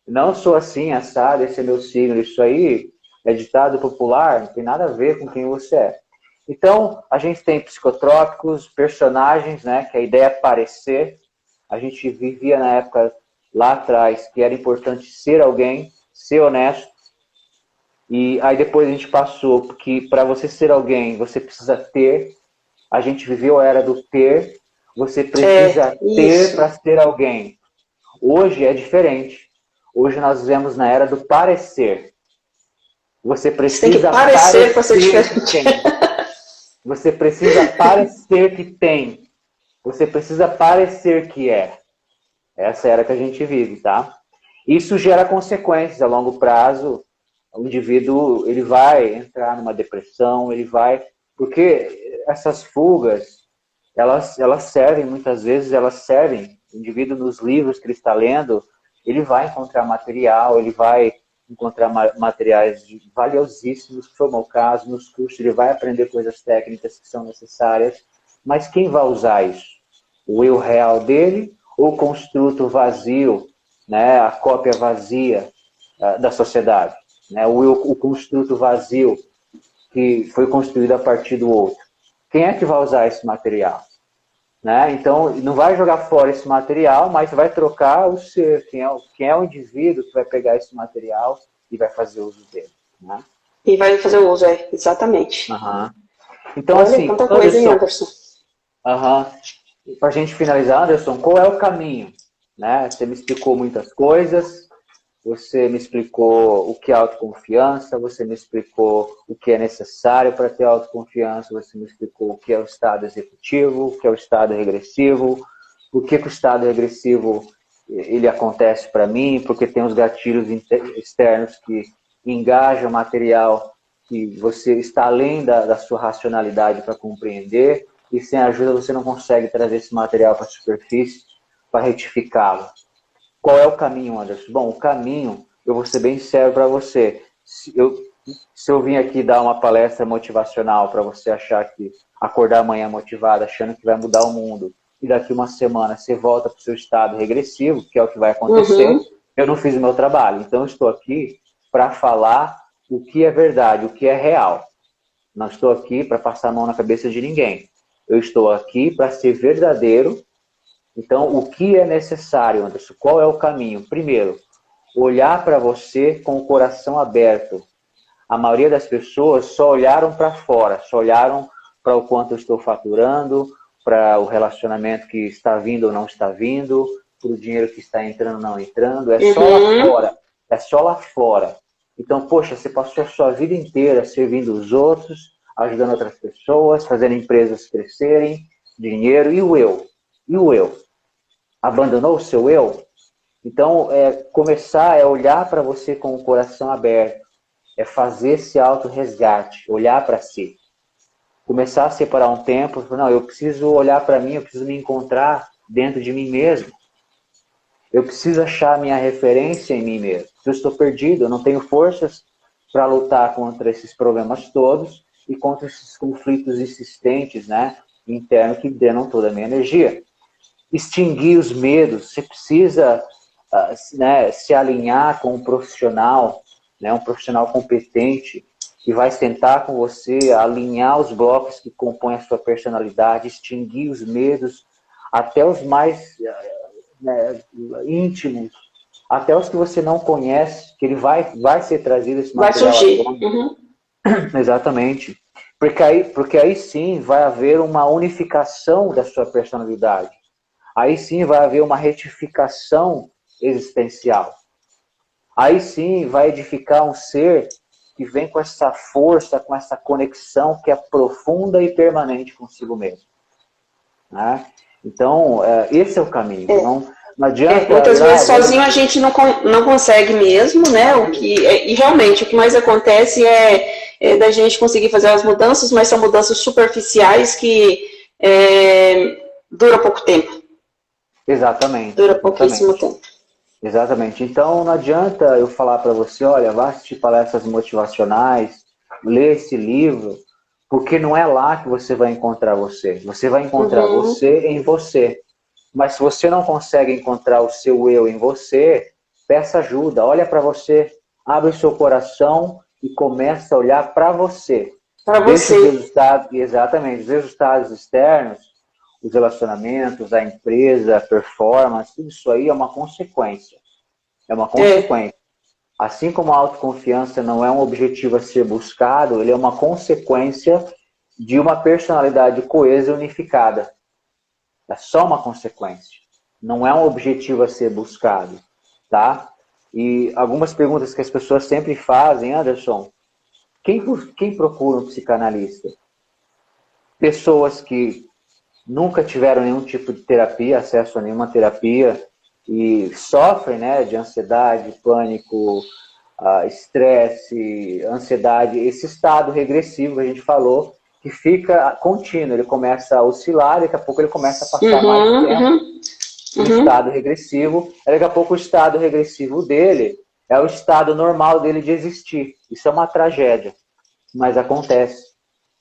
Não sou assim, assado, esse é meu signo, isso aí é ditado popular, não tem nada a ver com quem você é. Então, a gente tem psicotrópicos, personagens, né, que a ideia é parecer. A gente vivia na época lá atrás que era importante ser alguém, ser honesto. E aí depois a gente passou que para você ser alguém, você precisa ter. A gente viveu a era do ter. Você precisa ter para ser alguém. Hoje é diferente. Hoje nós vivemos na era do parecer. Você precisa parecer para ser diferente. Você precisa parecer que tem. Você precisa parecer que é. Essa era que a gente vive, tá? Isso gera consequências a longo prazo. O indivíduo, ele vai entrar numa depressão, ele vai... Porque essas fugas, elas servem, muitas vezes, o indivíduo nos livros que ele está lendo, ele vai encontrar material, ele vai encontrar materiais valiosíssimos, que foi o meu caso, nos cursos, ele vai aprender coisas técnicas que são necessárias, mas quem vai usar isso? O eu real dele ou o construto vazio, né, a cópia vazia da sociedade? Né, o construto vazio que foi construído a partir do outro. Quem é que vai usar esse material? Né? Então, não vai jogar fora esse material, mas vai trocar o ser. Quem é o indivíduo que vai pegar esse material e vai fazer uso dele. Né? E vai fazer o uso, exatamente. Então, olha, assim, quanta coisa, hein, Anderson? Para a gente finalizar, Anderson, qual é o caminho? Né? Você me explicou muitas coisas, você me explicou o que é autoconfiança, você me explicou o que é necessário para ter autoconfiança, você me explicou o que é o estado executivo, o que é o estado regressivo, o que o estado regressivo ele acontece para mim, porque tem os gatilhos externos que engajam o material que você está além da sua racionalidade para compreender, e sem ajuda você não consegue trazer esse material para a superfície para retificá-lo. Qual é o caminho, Anderson? Bom, o caminho, eu vou ser bem sério para você. Se eu vim aqui dar uma palestra motivacional para você achar que acordar amanhã motivado, achando que vai mudar o mundo, e daqui uma semana você volta para o seu estado regressivo, que é o que vai acontecer, eu não fiz o meu trabalho. Então eu estou aqui para falar o que é verdade, o que é real. Não estou aqui para passar a mão na cabeça de ninguém. Eu estou aqui para ser verdadeiro. Então, o que é necessário, Anderson? Qual é o caminho? Primeiro, olhar para você com o coração aberto. A maioria das pessoas só olharam para fora, só olharam para o quanto eu estou faturando, para o relacionamento que está vindo ou não está vindo, para o dinheiro que está entrando ou não entrando. É só lá fora. É só lá fora. Então, poxa, você passou a sua vida inteira servindo os outros, ajudando outras pessoas, fazendo empresas crescerem, dinheiro, e o eu? E o eu? Abandonou o seu eu? Então, começar é olhar para você com o coração aberto, é fazer esse auto-resgate, olhar para si. Começar a separar um tempo, não, eu preciso olhar para mim, eu preciso me encontrar dentro de mim mesmo. Eu preciso achar a minha referência em mim mesmo. Eu estou perdido, eu não tenho forças para lutar contra esses problemas todos e contra esses conflitos insistentes, né, internos que drenam toda a minha energia. Extinguir os medos, você precisa né, se alinhar com um profissional, né, um profissional competente, que vai sentar com você, alinhar os blocos que compõem a sua personalidade, extinguir os medos, até os mais né, íntimos, até os que você não conhece, que ele vai ser trazido esse material. Vai surgir. Exatamente. Porque aí sim vai haver uma unificação da sua personalidade. Aí sim vai haver uma retificação existencial. Aí sim vai edificar um ser que vem com essa força, com essa conexão que é profunda e permanente consigo mesmo. Né? Então, esse é o caminho. Não adianta... muitas vezes sozinho a gente não consegue mesmo, né? E realmente o que mais acontece é da gente conseguir fazer as mudanças, mas são mudanças superficiais que dura pouco tempo. Exatamente. Dura pouquíssimo tempo. Exatamente. Então, não adianta eu falar para você, olha, vá assistir palestras motivacionais, ler esse livro, porque não é lá que você vai encontrar você. Você vai encontrar você em você. Mas se você não consegue encontrar o seu eu em você, peça ajuda, olha para você, abre o seu coração e começa a olhar para você. Para você. Exatamente. Os resultados externos, os relacionamentos, a empresa, a performance, tudo isso aí é uma consequência. É uma consequência. Assim como a autoconfiança não é um objetivo a ser buscado, ele é uma consequência de uma personalidade coesa e unificada. É só uma consequência. Não é um objetivo a ser buscado. Tá? E algumas perguntas que as pessoas sempre fazem, Anderson, quem procura um psicanalista? Pessoas que nunca tiveram nenhum tipo de terapia, acesso a nenhuma terapia, e sofrem, né, de ansiedade, pânico, estresse, ansiedade, esse estado regressivo que a gente falou, que fica contínuo, ele começa a oscilar, daqui a pouco ele começa a passar mais tempo no estado regressivo, e daqui a pouco o estado regressivo dele é o estado normal dele de existir. Isso é uma tragédia, mas acontece.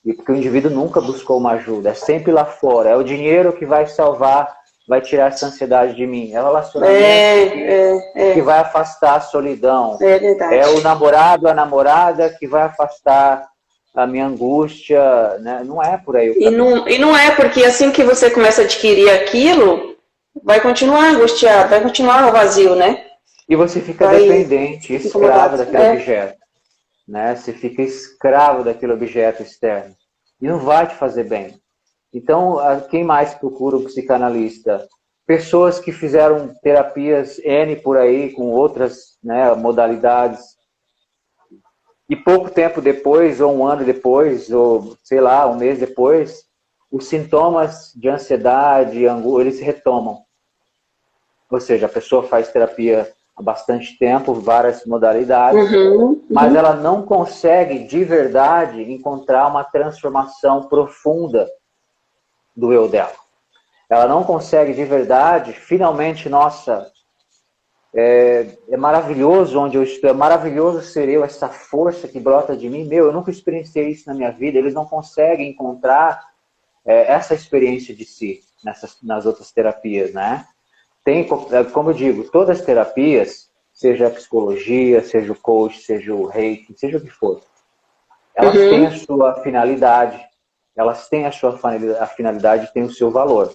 E porque o indivíduo nunca buscou uma ajuda, é sempre lá fora, é o dinheiro que vai salvar, vai tirar essa ansiedade de mim, é o relacionamento que vai afastar a solidão, é o namorado, a namorada que vai afastar a minha angústia, né? Não é por aí o caminho. E não é porque assim que você começa a adquirir aquilo, vai continuar angustiado, vai continuar o vazio, né? E você fica dependente, escravo daquele objeto. Né? Você fica escravo daquele objeto externo e não vai te fazer bem. Então, quem mais procura um psicanalista? Pessoas que fizeram terapias N por aí, com outras, né, modalidades, e pouco tempo depois, ou um ano depois, ou sei lá, um mês depois, os sintomas de ansiedade, angústia, eles se retomam. ou seja, a pessoa faz terapia há bastante tempo, várias modalidades, mas ela não consegue de verdade encontrar uma transformação profunda do eu dela. Ela não consegue de verdade, finalmente, nossa, é maravilhoso onde eu estou, é maravilhoso ser eu, essa força que brota de mim. Meu, eu nunca experienciei isso na minha vida. Eles não conseguem encontrar essa experiência de si nas outras terapias, né? Tem, como eu digo, todas as terapias, seja a psicologia, seja o coach, seja o reiki, seja o que for, elas têm a sua finalidade, elas têm a sua finalidade, têm o seu valor.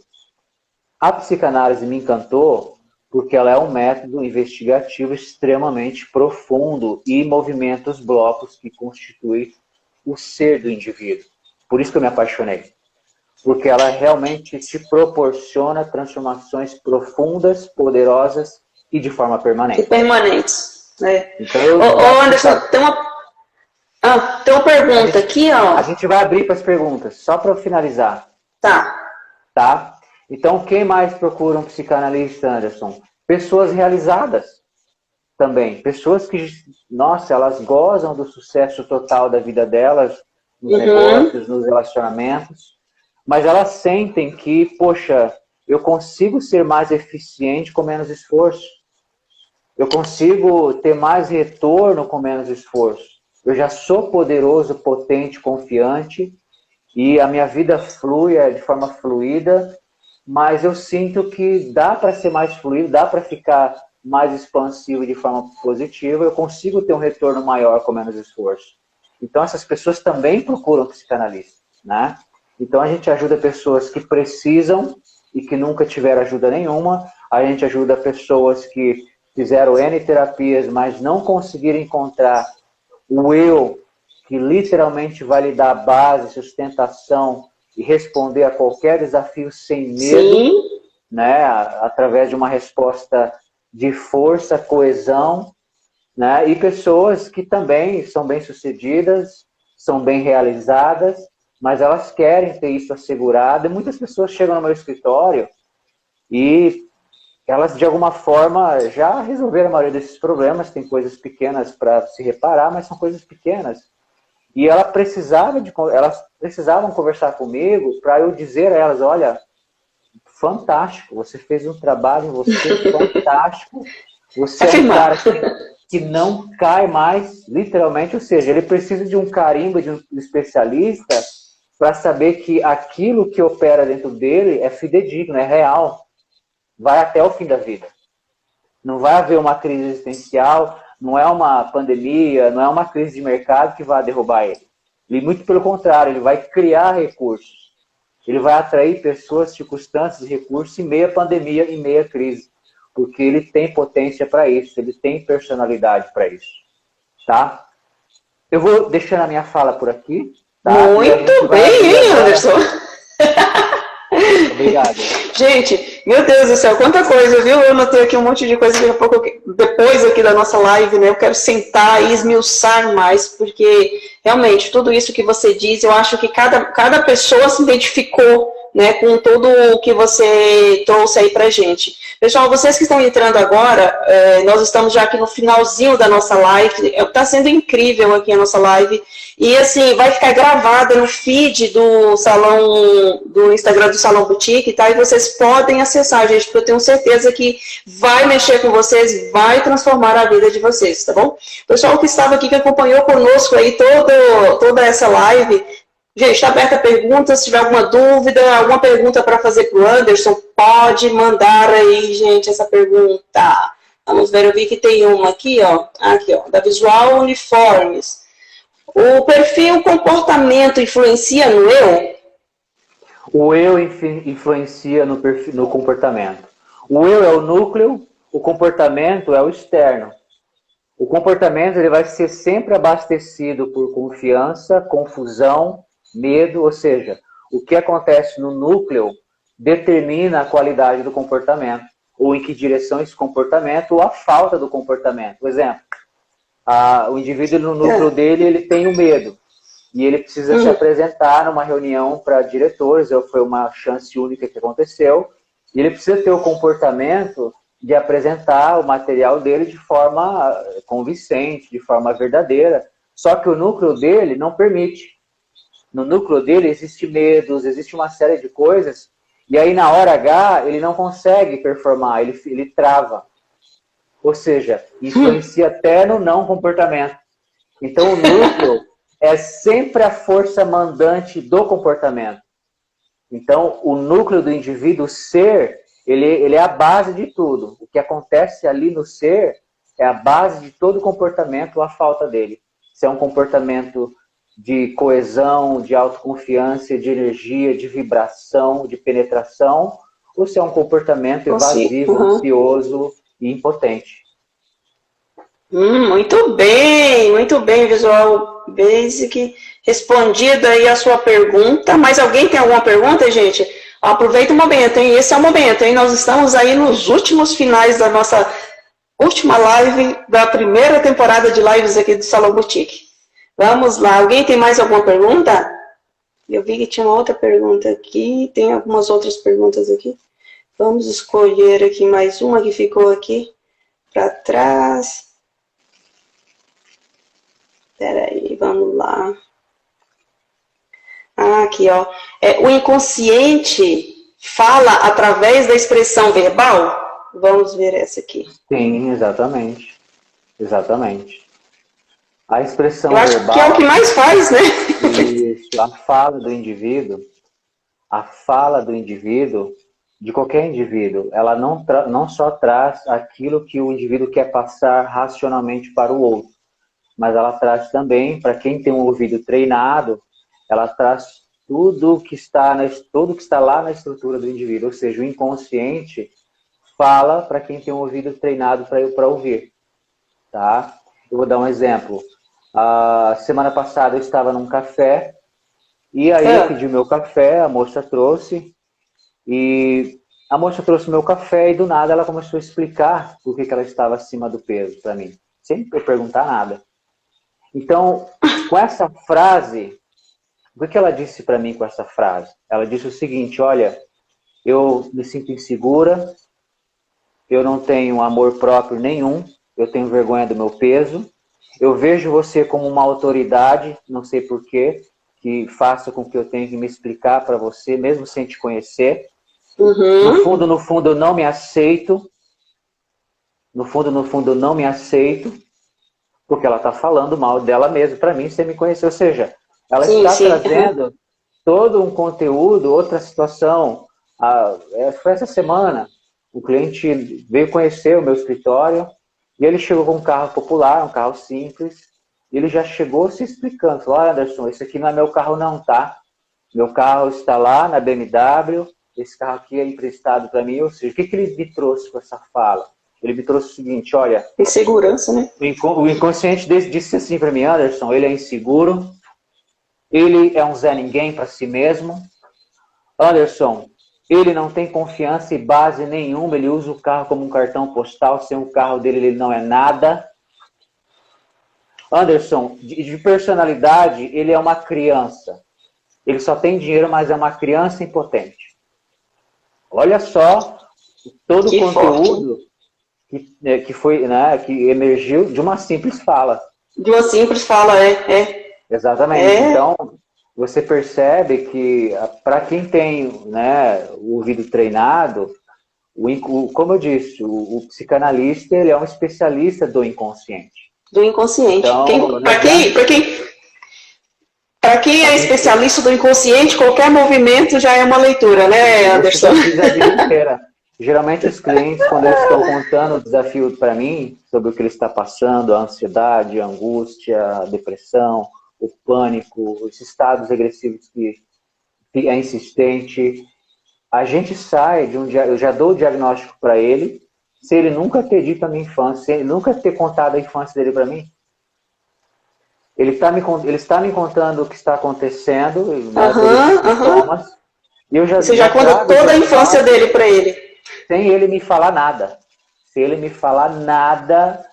A psicanálise me encantou porque ela é um método investigativo extremamente profundo e movimenta os blocos que constituem o ser do indivíduo. Por isso que eu me apaixonei. Porque ela realmente te proporciona transformações profundas, poderosas e de forma permanente. E permanentes, né? Então, Anderson, tem uma pergunta aqui, ó. A gente vai abrir para as perguntas, só para finalizar. Tá. Então, quem mais procura um psicanalista, Anderson? Pessoas realizadas também. Pessoas que, nossa, elas gozam do sucesso total da vida delas, nos negócios, nos relacionamentos, mas elas sentem que, poxa, eu consigo ser mais eficiente com menos esforço. Eu consigo ter mais retorno com menos esforço. Eu já sou poderoso, potente, confiante, e a minha vida flui de forma fluida, mas eu sinto que dá para ser mais fluido, dá para ficar mais expansivo de forma positiva, eu consigo ter um retorno maior com menos esforço. Então essas pessoas também procuram psicanalista, né? Então a gente ajuda pessoas que precisam e que nunca tiveram ajuda nenhuma, a gente ajuda pessoas que fizeram N terapias, mas não conseguiram encontrar o eu que literalmente vai lhe dar base, sustentação e responder a qualquer desafio sem medo, né? Através de uma resposta de força, coesão, né? E pessoas que também são bem-sucedidas, são bem realizadas, mas elas querem ter isso assegurado. E muitas pessoas chegam no meu escritório e elas, de alguma forma, já resolveram a maioria desses problemas. Tem coisas pequenas para se reparar, mas são coisas pequenas. E elas precisavam conversar comigo para eu dizer a elas, olha, fantástico, você fez um trabalho, você fantástico, você é um cara que não cai mais, literalmente, ou seja, ele precisa de um carimbo, de um especialista para saber que aquilo que opera dentro dele é fidedigno, é real, vai até o fim da vida. Não vai haver uma crise existencial, não é uma pandemia, não é uma crise de mercado que vai derrubar ele. E muito pelo contrário, ele vai criar recursos. Ele vai atrair pessoas, circunstâncias e recursos em meia pandemia, em meia crise. Porque ele tem potência para isso, ele tem personalidade para isso. Tá? Eu vou deixando a minha fala por aqui. Tá? Muito bem, hein, Anderson? Obrigado. Gente, meu Deus do céu, quanta coisa, viu? Eu notei aqui um monte de coisa daqui a pouco, depois aqui da nossa live, né? Eu quero sentar e esmiuçar mais, porque realmente tudo isso que você diz, eu acho que cada pessoa se identificou, né, com tudo o que você trouxe aí pra gente. Pessoal, vocês que estão entrando agora, nós estamos já aqui no finalzinho da nossa live, está sendo incrível aqui a nossa live, e assim, vai ficar gravada no feed do salão, do Instagram do Salão Boutique, tá? E vocês podem acessar, gente, porque eu tenho certeza que vai mexer com vocês, vai transformar a vida de vocês, tá bom? Pessoal que estava aqui, que acompanhou conosco aí toda essa live, gente, está aberta a perguntas, se tiver alguma dúvida, alguma pergunta para fazer para o Anderson, pode mandar aí, gente, essa pergunta. Vamos ver, eu vi que tem uma aqui, ó, da Visual Uniformes. O perfil comportamento influencia no eu? O eu influencia no comportamento. O eu é o núcleo, o comportamento é o externo. O comportamento ele vai ser sempre abastecido por confiança, confusão, medo, ou seja, o que acontece no núcleo determina a qualidade do comportamento, ou em que direção esse comportamento, ou a falta do comportamento. Por exemplo, o indivíduo no núcleo dele, ele tem o medo, e ele precisa se apresentar numa reunião para diretores, foi uma chance única que aconteceu, e ele precisa ter o comportamento de apresentar o material dele de forma convincente, de forma verdadeira. Só que o núcleo dele não permite. No núcleo dele existe medos, existe uma série de coisas, e aí na hora H ele não consegue performar, ele trava. Ou seja, influencia até no não comportamento. Então o núcleo é sempre a força mandante do comportamento. Então o núcleo do indivíduo, o ser, ele é a base de tudo. O que acontece ali no ser é a base de todo o comportamento ou a falta dele. Se é um comportamento de coesão, de autoconfiança, de energia, de vibração, de penetração, ou se é um comportamento evasivo, ansioso e impotente. Muito bem, Visual Basic. Respondida aí a sua pergunta. Mas alguém tem alguma pergunta, gente? Aproveita o momento, hein? Esse é o momento, hein? Nós estamos aí nos últimos finais da nossa última live da primeira temporada de lives aqui do Salão Boutique. Vamos lá. Alguém tem mais alguma pergunta? Eu vi que tinha uma outra pergunta aqui. Tem algumas outras perguntas aqui. Vamos escolher aqui mais uma que ficou aqui para trás. Espera aí, vamos lá. Aqui, ó. O inconsciente fala através da expressão verbal? Vamos ver essa aqui. Sim, exatamente. Exatamente. A expressão Eu acho verbal... que é o que mais faz, né? Isso, a fala do indivíduo, de qualquer indivíduo, ela não só traz aquilo que o indivíduo quer passar racionalmente para o outro, mas ela traz também, para quem tem um ouvido treinado, ela traz tudo que está lá na estrutura do indivíduo, ou seja, o inconsciente fala para quem tem um ouvido treinado para ouvir. Tá? Eu vou dar um exemplo. A semana passada eu estava num café, e aí eu pedi meu café, a moça trouxe, e a moça trouxe meu café, e do nada ela começou a explicar por que ela estava acima do peso para mim, sem eu perguntar nada. Então, com essa frase, o que ela disse para mim com essa frase? Ela disse o seguinte: olha, eu me sinto insegura, eu não tenho amor próprio nenhum, eu tenho vergonha do meu peso, eu vejo você como uma autoridade, não sei porquê, que faça com que eu tenha que me explicar para você, mesmo sem te conhecer. No fundo, eu não me aceito. No fundo, eu não me aceito, porque ela está falando mal dela mesma para mim, sem me conhecer. Ou seja, ela está trazendo todo um conteúdo, outra situação. Foi essa semana, o cliente veio conhecer o meu escritório, e ele chegou com um carro popular, um carro simples, e ele já chegou se explicando. Falou: olha, Anderson, esse aqui não é meu carro não, tá? Meu carro está lá na BMW, esse carro aqui é emprestado para mim. Ou seja, o que ele me trouxe com essa fala? Ele me trouxe o seguinte: olha... Insegurança, né? O inconsciente disse assim para mim: Anderson, ele é inseguro, ele é um Zé Ninguém para si mesmo. Anderson, ele não tem confiança e base nenhuma, ele usa o carro como um cartão postal, sem o carro dele ele não é nada. Anderson, de personalidade, ele é uma criança. Ele só tem dinheiro, mas é uma criança impotente. Olha só todo o conteúdo que foi, né, que emergiu de uma simples fala. De uma simples fala, Exatamente. Então, você percebe que, para quem tem, né, o ouvido treinado, como eu disse, o psicanalista, ele é um especialista do inconsciente. Do inconsciente. Então, para quem é especialista do inconsciente, qualquer movimento já é uma leitura, né, Anderson? Geralmente os clientes, quando eles estão contando o desafio para mim, sobre o que ele está passando, a ansiedade, a angústia, a depressão, o pânico, os estados regressivos que é insistente, a gente sai eu já dou o diagnóstico para ele, se ele nunca ter dito a minha infância, se ele nunca ter contado a infância dele para mim. Ele está me contando o que está acontecendo, sintomas, e eu já... Você já conta toda a infância dele para ele. Sem ele me falar nada. Se ele me falar nada,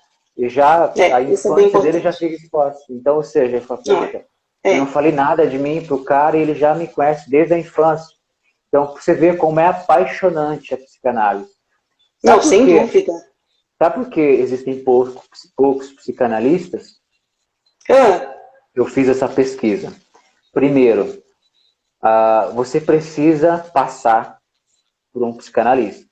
a infância dele já fica exposta. Então, ou seja, ele fala: poxa, eu não falei nada de mim pro cara e ele já me conhece desde a infância. Então, você vê como é apaixonante a psicanálise. Não, sem dúvida. Sabe por que existem poucos psicanalistas? Eu fiz essa pesquisa. Primeiro, você precisa passar por um psicanalista.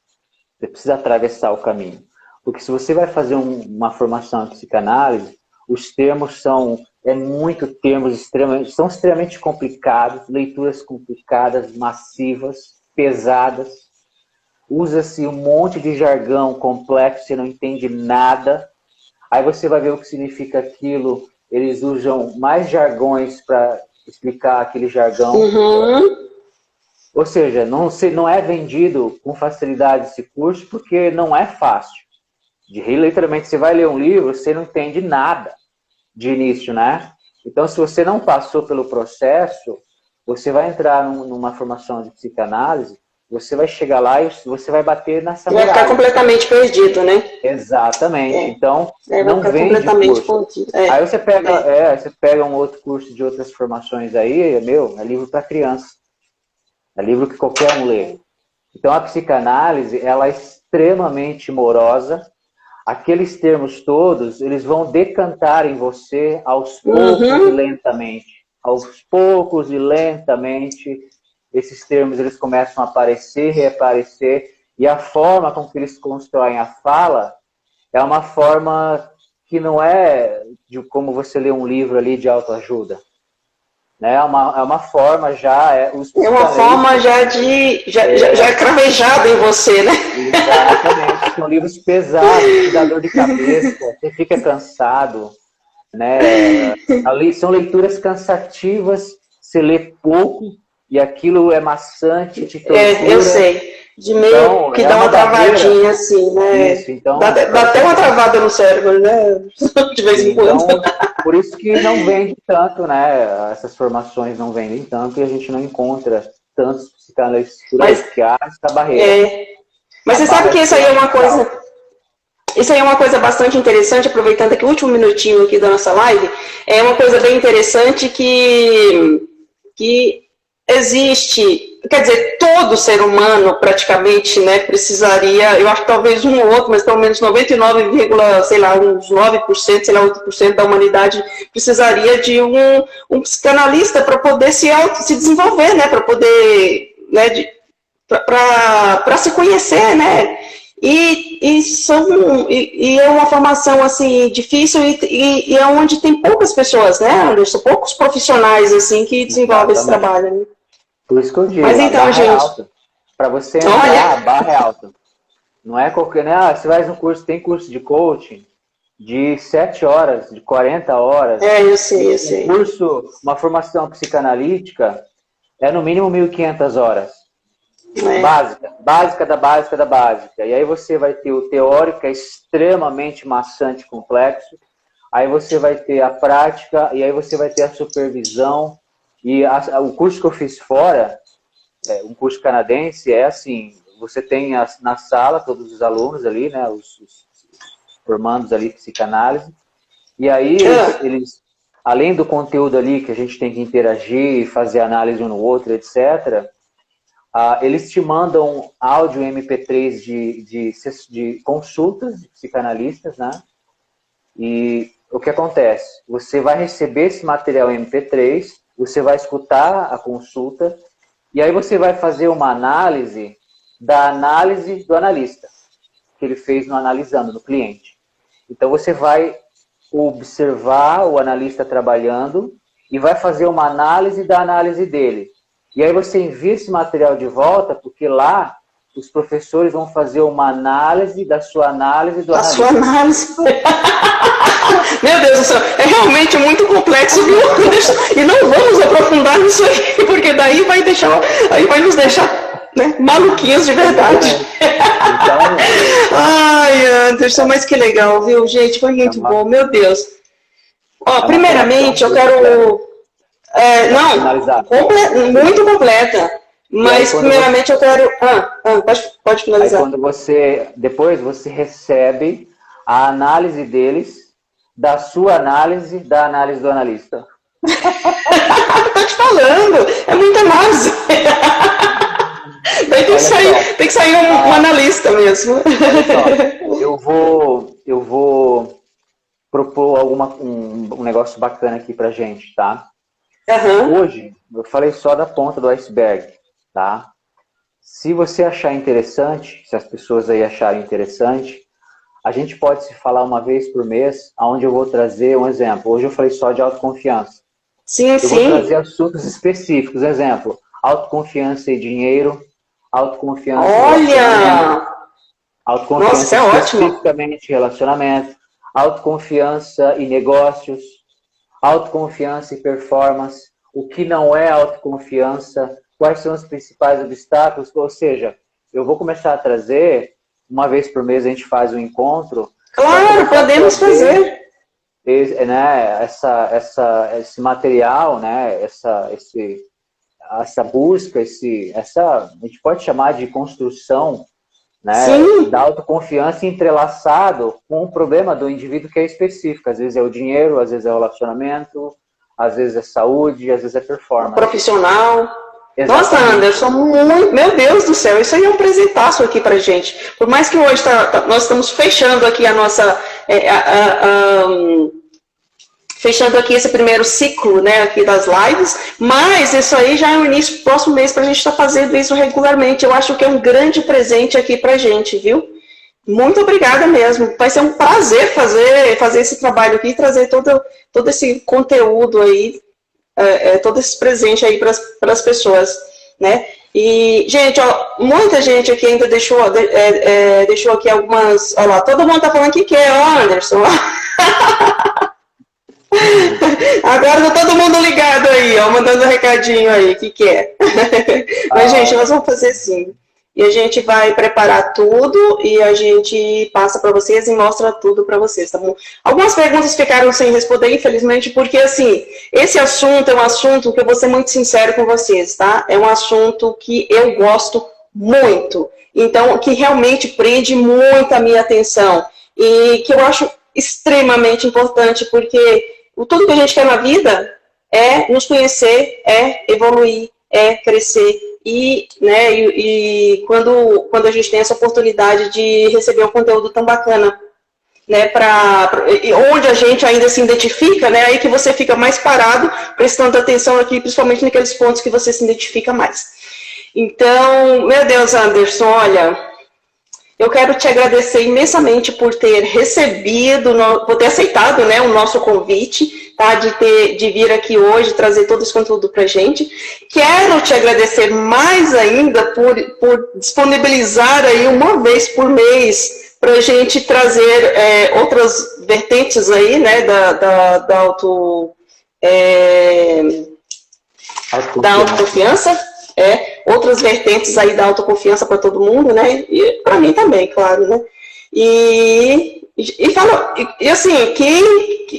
Você precisa atravessar o caminho. Porque se você vai fazer uma formação em psicanálise, os termos são extremamente complicados, leituras complicadas, massivas, pesadas. Usa-se um monte de jargão complexo, você não entende nada. Aí você vai ver o que significa aquilo. Eles usam mais jargões para explicar aquele jargão. Uhum. Ou seja, não é vendido com facilidade esse curso porque não é fácil. Literalmente, você vai ler um livro, você não entende nada de início, né? Então, se você não passou pelo processo, você vai entrar numa formação de psicanálise, você vai chegar lá e você vai bater nessa muralha. Vai ficar completamente perdido, né? Exatamente. Então, não vende completamente curso. perdido. Aí você pega um outro curso de outras formações aí, é livro para criança. É livro que qualquer um lê. Então, a psicanálise, ela é extremamente morosa. Aqueles termos todos, eles vão decantar em você aos poucos e lentamente. Aos poucos e lentamente, esses termos eles começam a aparecer, reaparecer, e a forma com que eles constroem a fala é uma forma que não é de como você lê um livro ali de autoajuda. Né? É uma forma já... É uma forma já cravejada em você, né? Exatamente. São livros pesados, que dá dor de cabeça, você fica cansado. Né? São leituras cansativas, você lê pouco e aquilo é maçante, te tortura. Eu sei. De meio então, que dá uma travadinha assim, né? Isso, então, dá até uma travada no cérebro, né? De vez em quando. Então, por isso que não vende tanto, né? Essas formações não vendem tanto e a gente não encontra tantos psicanalistas por aí, porque há essa barreira. Mas você sabe que isso aí é uma coisa... Isso aí é uma coisa bastante interessante, aproveitando aqui o último minutinho aqui da nossa live, é uma coisa bem interessante que existe, quer dizer, todo ser humano praticamente, né, precisaria, eu acho que talvez um ou outro, mas pelo menos 99, sei lá, uns 9%, sei lá, 8% da humanidade precisaria de um psicanalista para poder se desenvolver, né, para poder, né, para se conhecer, né, e é uma formação assim difícil e é onde tem poucas pessoas, né, Anderson? Poucos profissionais assim que desenvolvem esse trabalho. Né? Por isso que eu digo, mas então, gente, para você entrar, a barra é alta. Não é qualquer, né? Você vai no curso, tem curso de coaching de 7 horas, de 40 horas. Eu sei. Uma formação psicanalítica é no mínimo 1.500 horas. Básica da básica. E aí você vai ter o teórico, que é extremamente maçante, complexo. Aí você vai ter a prática, e aí você vai ter a supervisão. E o curso que eu fiz fora, um curso canadense, é assim, você tem na sala todos os alunos ali, né, os formandos ali de psicanálise. E aí eles, além do conteúdo ali que a gente tem que interagir, fazer análise um no outro, etc., eles te mandam áudio MP3 de consultas de psicanalistas, né? E o que acontece? Você vai receber esse material MP3, você vai escutar a consulta, e aí você vai fazer uma análise da análise do analista, que ele fez no analisando, no cliente. Então você vai observar o analista trabalhando e vai fazer uma análise da análise dele. E aí você envia esse material de volta, porque lá os professores vão fazer uma análise da sua análise do analista. A sua análise. Meu Deus do céu, é realmente muito complexo, viu? E não vamos aprofundar nisso aí, porque daí vai nos deixar, né, maluquinhos de verdade. Ai, Anderson, mas que legal, viu, gente? Foi muito bom, meu Deus. Primeiramente, eu quero... muito completa. Mas, primeiramente, eu quero... pode finalizar. Aí, depois você recebe a análise deles, da sua análise, da análise do analista. Tô te falando, é muita análise. Daí Olha só, tem que sair um analista mesmo. olha só, eu vou propor um negócio bacana aqui pra gente, tá? Aham. Hoje, eu falei só da ponta do iceberg, tá? Se você achar interessante, se as pessoas aí acharem interessante, a gente pode se falar uma vez por mês, onde eu vou trazer um exemplo. Hoje eu falei só de autoconfiança. Sim, Eu vou trazer sim. assuntos específicos, exemplo, autoconfiança e dinheiro, autoconfiança e relacionamento, Olha! Nossa, isso autoconfiança é ótimo. especificamente em relacionamento, autoconfiança e negócios, autoconfiança e performance, o que não é autoconfiança, quais são os principais obstáculos, ou seja, eu vou começar a trazer, uma vez por mês a gente faz um encontro, para Claro, começar a podemos trazer fazer. né, esse material, né, essa busca, a gente pode chamar de construção, né, da Sim, autoconfiança entrelaçado com o problema do indivíduo que é específico. Às vezes é o dinheiro, às vezes é o relacionamento, às vezes é saúde, às vezes é performance. profissional. Nossa, Exatamente. Anderson, muito, meu Deus do céu, isso aí é um presentaço aqui pra gente. Por mais que hoje nós estamos fechando aqui a nossa, fechando aqui esse primeiro ciclo, né, aqui das lives, mas isso aí já é o início do próximo mês para a gente estar fazendo isso regularmente. Eu acho que é um grande presente aqui pra gente, viu? Muito obrigada mesmo. Vai ser um prazer fazer esse trabalho aqui e trazer todo esse conteúdo aí, todo esse presente aí para as pessoas, né? E, gente, ó, muita gente aqui ainda deixou aqui algumas. Olha lá, todo mundo tá falando que quer, ó, Anderson. Agora tá todo mundo ligado aí, ó, mandando um recadinho aí, que quer. Mas, gente, nós vamos fazer assim. E a gente vai preparar tudo e a gente passa para vocês e mostra tudo para vocês, tá bom? Algumas perguntas ficaram sem responder, infelizmente, porque, assim, esse assunto é um assunto que eu vou ser muito sincero com vocês, tá? É um assunto que eu gosto muito. Então, que realmente prende muito a minha atenção. E que eu acho extremamente importante, porque tudo que a gente quer na vida é nos conhecer, é evoluir, é crescer. E quando a gente tem essa oportunidade de receber um conteúdo tão bacana, né, onde a gente ainda se identifica, né, aí que você fica mais parado, prestando atenção aqui, principalmente naqueles pontos que você se identifica mais. Então, meu Deus, Anderson, olha, eu quero te agradecer imensamente por ter recebido, por ter aceitado, né, o nosso convite, tá, de vir aqui hoje trazer todo esse conteúdo para a gente. Quero te agradecer mais ainda por disponibilizar aí uma vez por mês para a gente trazer outras vertentes aí, né, da autoconfiança, outras vertentes aí da autoconfiança para todo mundo, né? E para mim também, claro, né? E assim,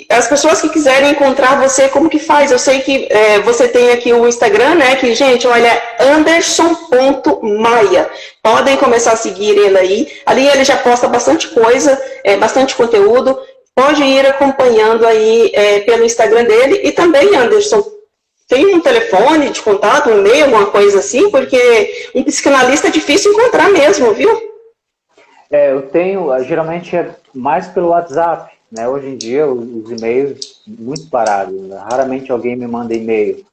as pessoas que quiserem encontrar você, como que faz? Eu sei que você tem aqui o Instagram, né? Que, gente, olha, anderson.maia. Podem começar a seguir ele aí. Ali ele já posta bastante coisa, bastante conteúdo. Pode ir acompanhando aí pelo Instagram dele. E também, Anderson, tem um telefone de contato, um e-mail, alguma coisa assim? Porque um psicanalista é difícil encontrar mesmo, viu? Eu tenho, geralmente é mais pelo WhatsApp, né? Hoje em dia os e-mails muito parados, né? Raramente alguém me manda e-mail,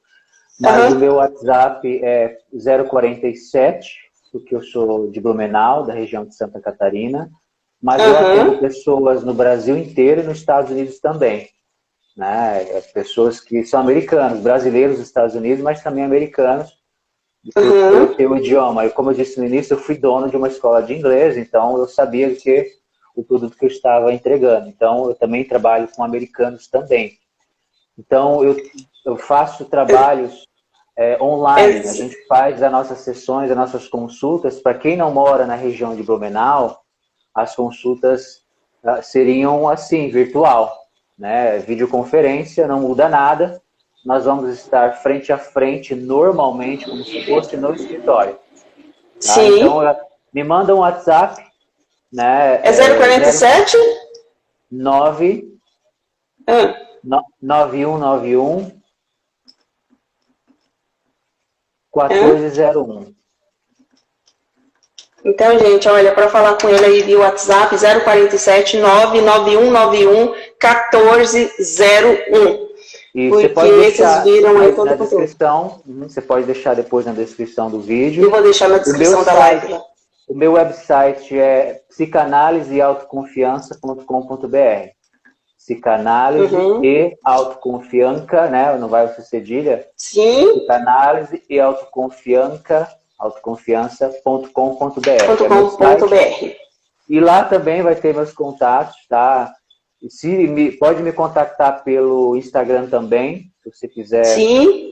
mas o meu WhatsApp é 047, porque eu sou de Blumenau, da região de Santa Catarina, mas eu atendo pessoas no Brasil inteiro e nos Estados Unidos também, né? Pessoas que são americanos, brasileiros dos Estados Unidos, mas também americanos, pelo teu idioma. E como eu disse no início, eu fui dono de uma escola de inglês, então eu sabia que o produto que eu estava entregando. Então eu também trabalho com americanos também. Então eu faço trabalhos online. A gente faz as nossas sessões, as nossas consultas. Para quem não mora na região de Blumenau, as consultas seriam assim, virtual, né? Videoconferência, não muda nada. Nós vamos estar frente a frente, normalmente, como se fosse no escritório. Tá? Sim. Então, me manda um WhatsApp, né? É 047? 9191 1401. Então, gente, olha, para falar com ele aí via WhatsApp, 047 99191 1401. E porque você pode deixar vocês viram aí todo na o conteúdo. descrição, você pode deixar depois na descrição do vídeo. Eu vou deixar na descrição da live. O meu website é psicanaliseautoconfiança.com.br. Psicanálise e autoconfiança, né? Não vai ser cedilha? Sim. Psicanálise e autoconfiança.com.br. E lá também vai ter meus contatos, tá? Pode me contactar pelo Instagram também, se você quiser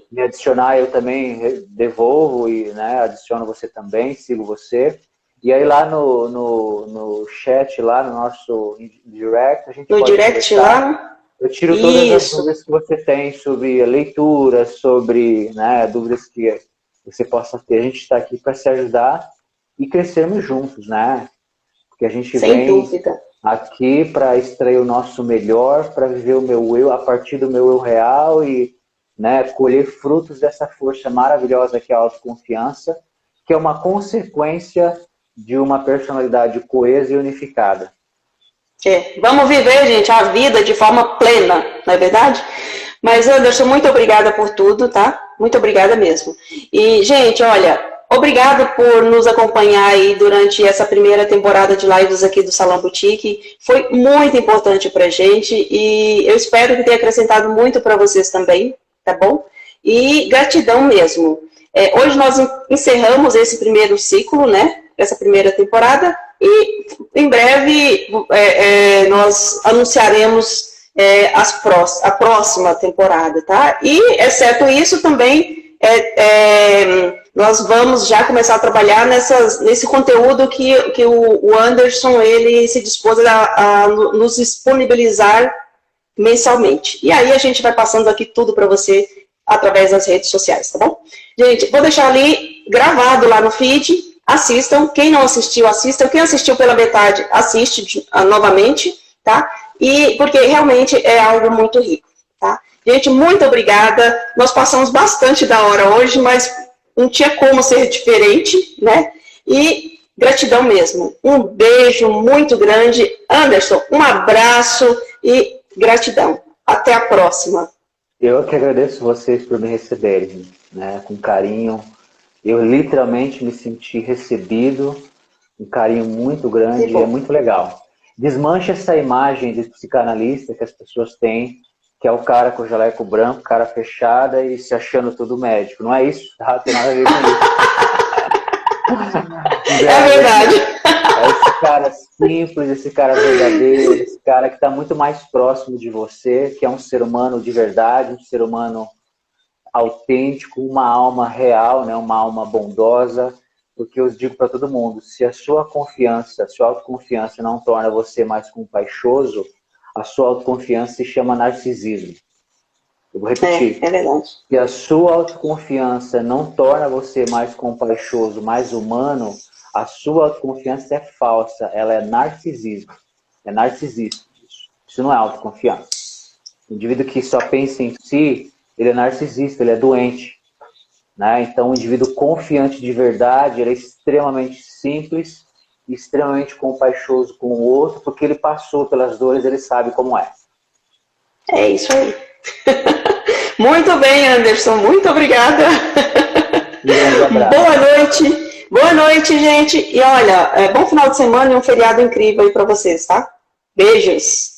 me adicionar, eu também devolvo e, né, adiciono você também, sigo você. E aí lá no chat, lá no nosso direct, a gente pode direct lá? Eu tiro todas as dúvidas que você tem sobre leitura, sobre, né, dúvidas que você possa ter. A gente está aqui para se ajudar e crescermos juntos, né? Porque a gente vem aqui para extrair o nosso melhor, para viver o meu eu a partir do meu eu real e, né, colher frutos dessa força maravilhosa que é a autoconfiança, que é uma consequência de uma personalidade coesa e unificada. Vamos viver, gente, a vida de forma plena, não é verdade? Mas, Anderson, muito obrigada por tudo, tá? Muito obrigada mesmo. E, gente, olha, obrigado por nos acompanhar aí durante essa primeira temporada de lives aqui do Salão Boutique. Foi muito importante pra gente e eu espero que tenha acrescentado muito para vocês também, tá bom? E gratidão mesmo. Hoje nós encerramos esse primeiro ciclo, né? Essa primeira temporada. E em breve nós anunciaremos a próxima temporada, tá? E, exceto isso, também nós vamos já começar a trabalhar nesse conteúdo que o Anderson ele se dispôs a nos disponibilizar mensalmente. E aí a gente vai passando aqui tudo para você através das redes sociais, tá bom? Gente, vou deixar ali gravado lá no feed. Assistam, quem não assistiu, assistam. Quem assistiu pela metade, assiste novamente, tá? E porque realmente é algo muito rico, tá? Gente, muito obrigada. Nós passamos bastante da hora hoje, mas não tinha como ser diferente, né? E gratidão mesmo. Um beijo muito grande. Anderson, um abraço e gratidão. Até a próxima. Eu que agradeço vocês por me receberem, né? Com carinho. Eu literalmente me senti recebido, um carinho muito grande, é muito legal. Desmancha essa imagem de psicanalista que as pessoas têm, que é o cara com o jaleco branco, cara fechada e se achando tudo médico. Não é isso, tá? Não tem nada a ver com isso. É verdade. É esse cara simples, esse cara verdadeiro, esse cara que está muito mais próximo de você, que é um ser humano de verdade, um ser humano autêntico, uma alma real, né? Uma alma bondosa, porque eu digo para todo mundo, se a sua confiança, a sua autoconfiança não torna você mais compaixoso, a sua autoconfiança se chama narcisismo. Eu vou repetir. É verdade. Se a sua autoconfiança não torna você mais compaixoso, mais humano, a sua autoconfiança é falsa, ela é narcisismo. É narcisismo. Isso não é autoconfiança. O indivíduo que só pensa em si, ele é narcisista, ele é doente. Né? Então, o indivíduo confiante de verdade, ele é extremamente simples, extremamente compaixoso com o outro, porque ele passou pelas dores, ele sabe como é. É isso aí. Muito bem, Anderson. Muito obrigada. Boa noite. Boa noite, gente. E olha, bom final de semana e um feriado incrível aí para vocês, tá? Beijos.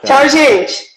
Tchau, gente.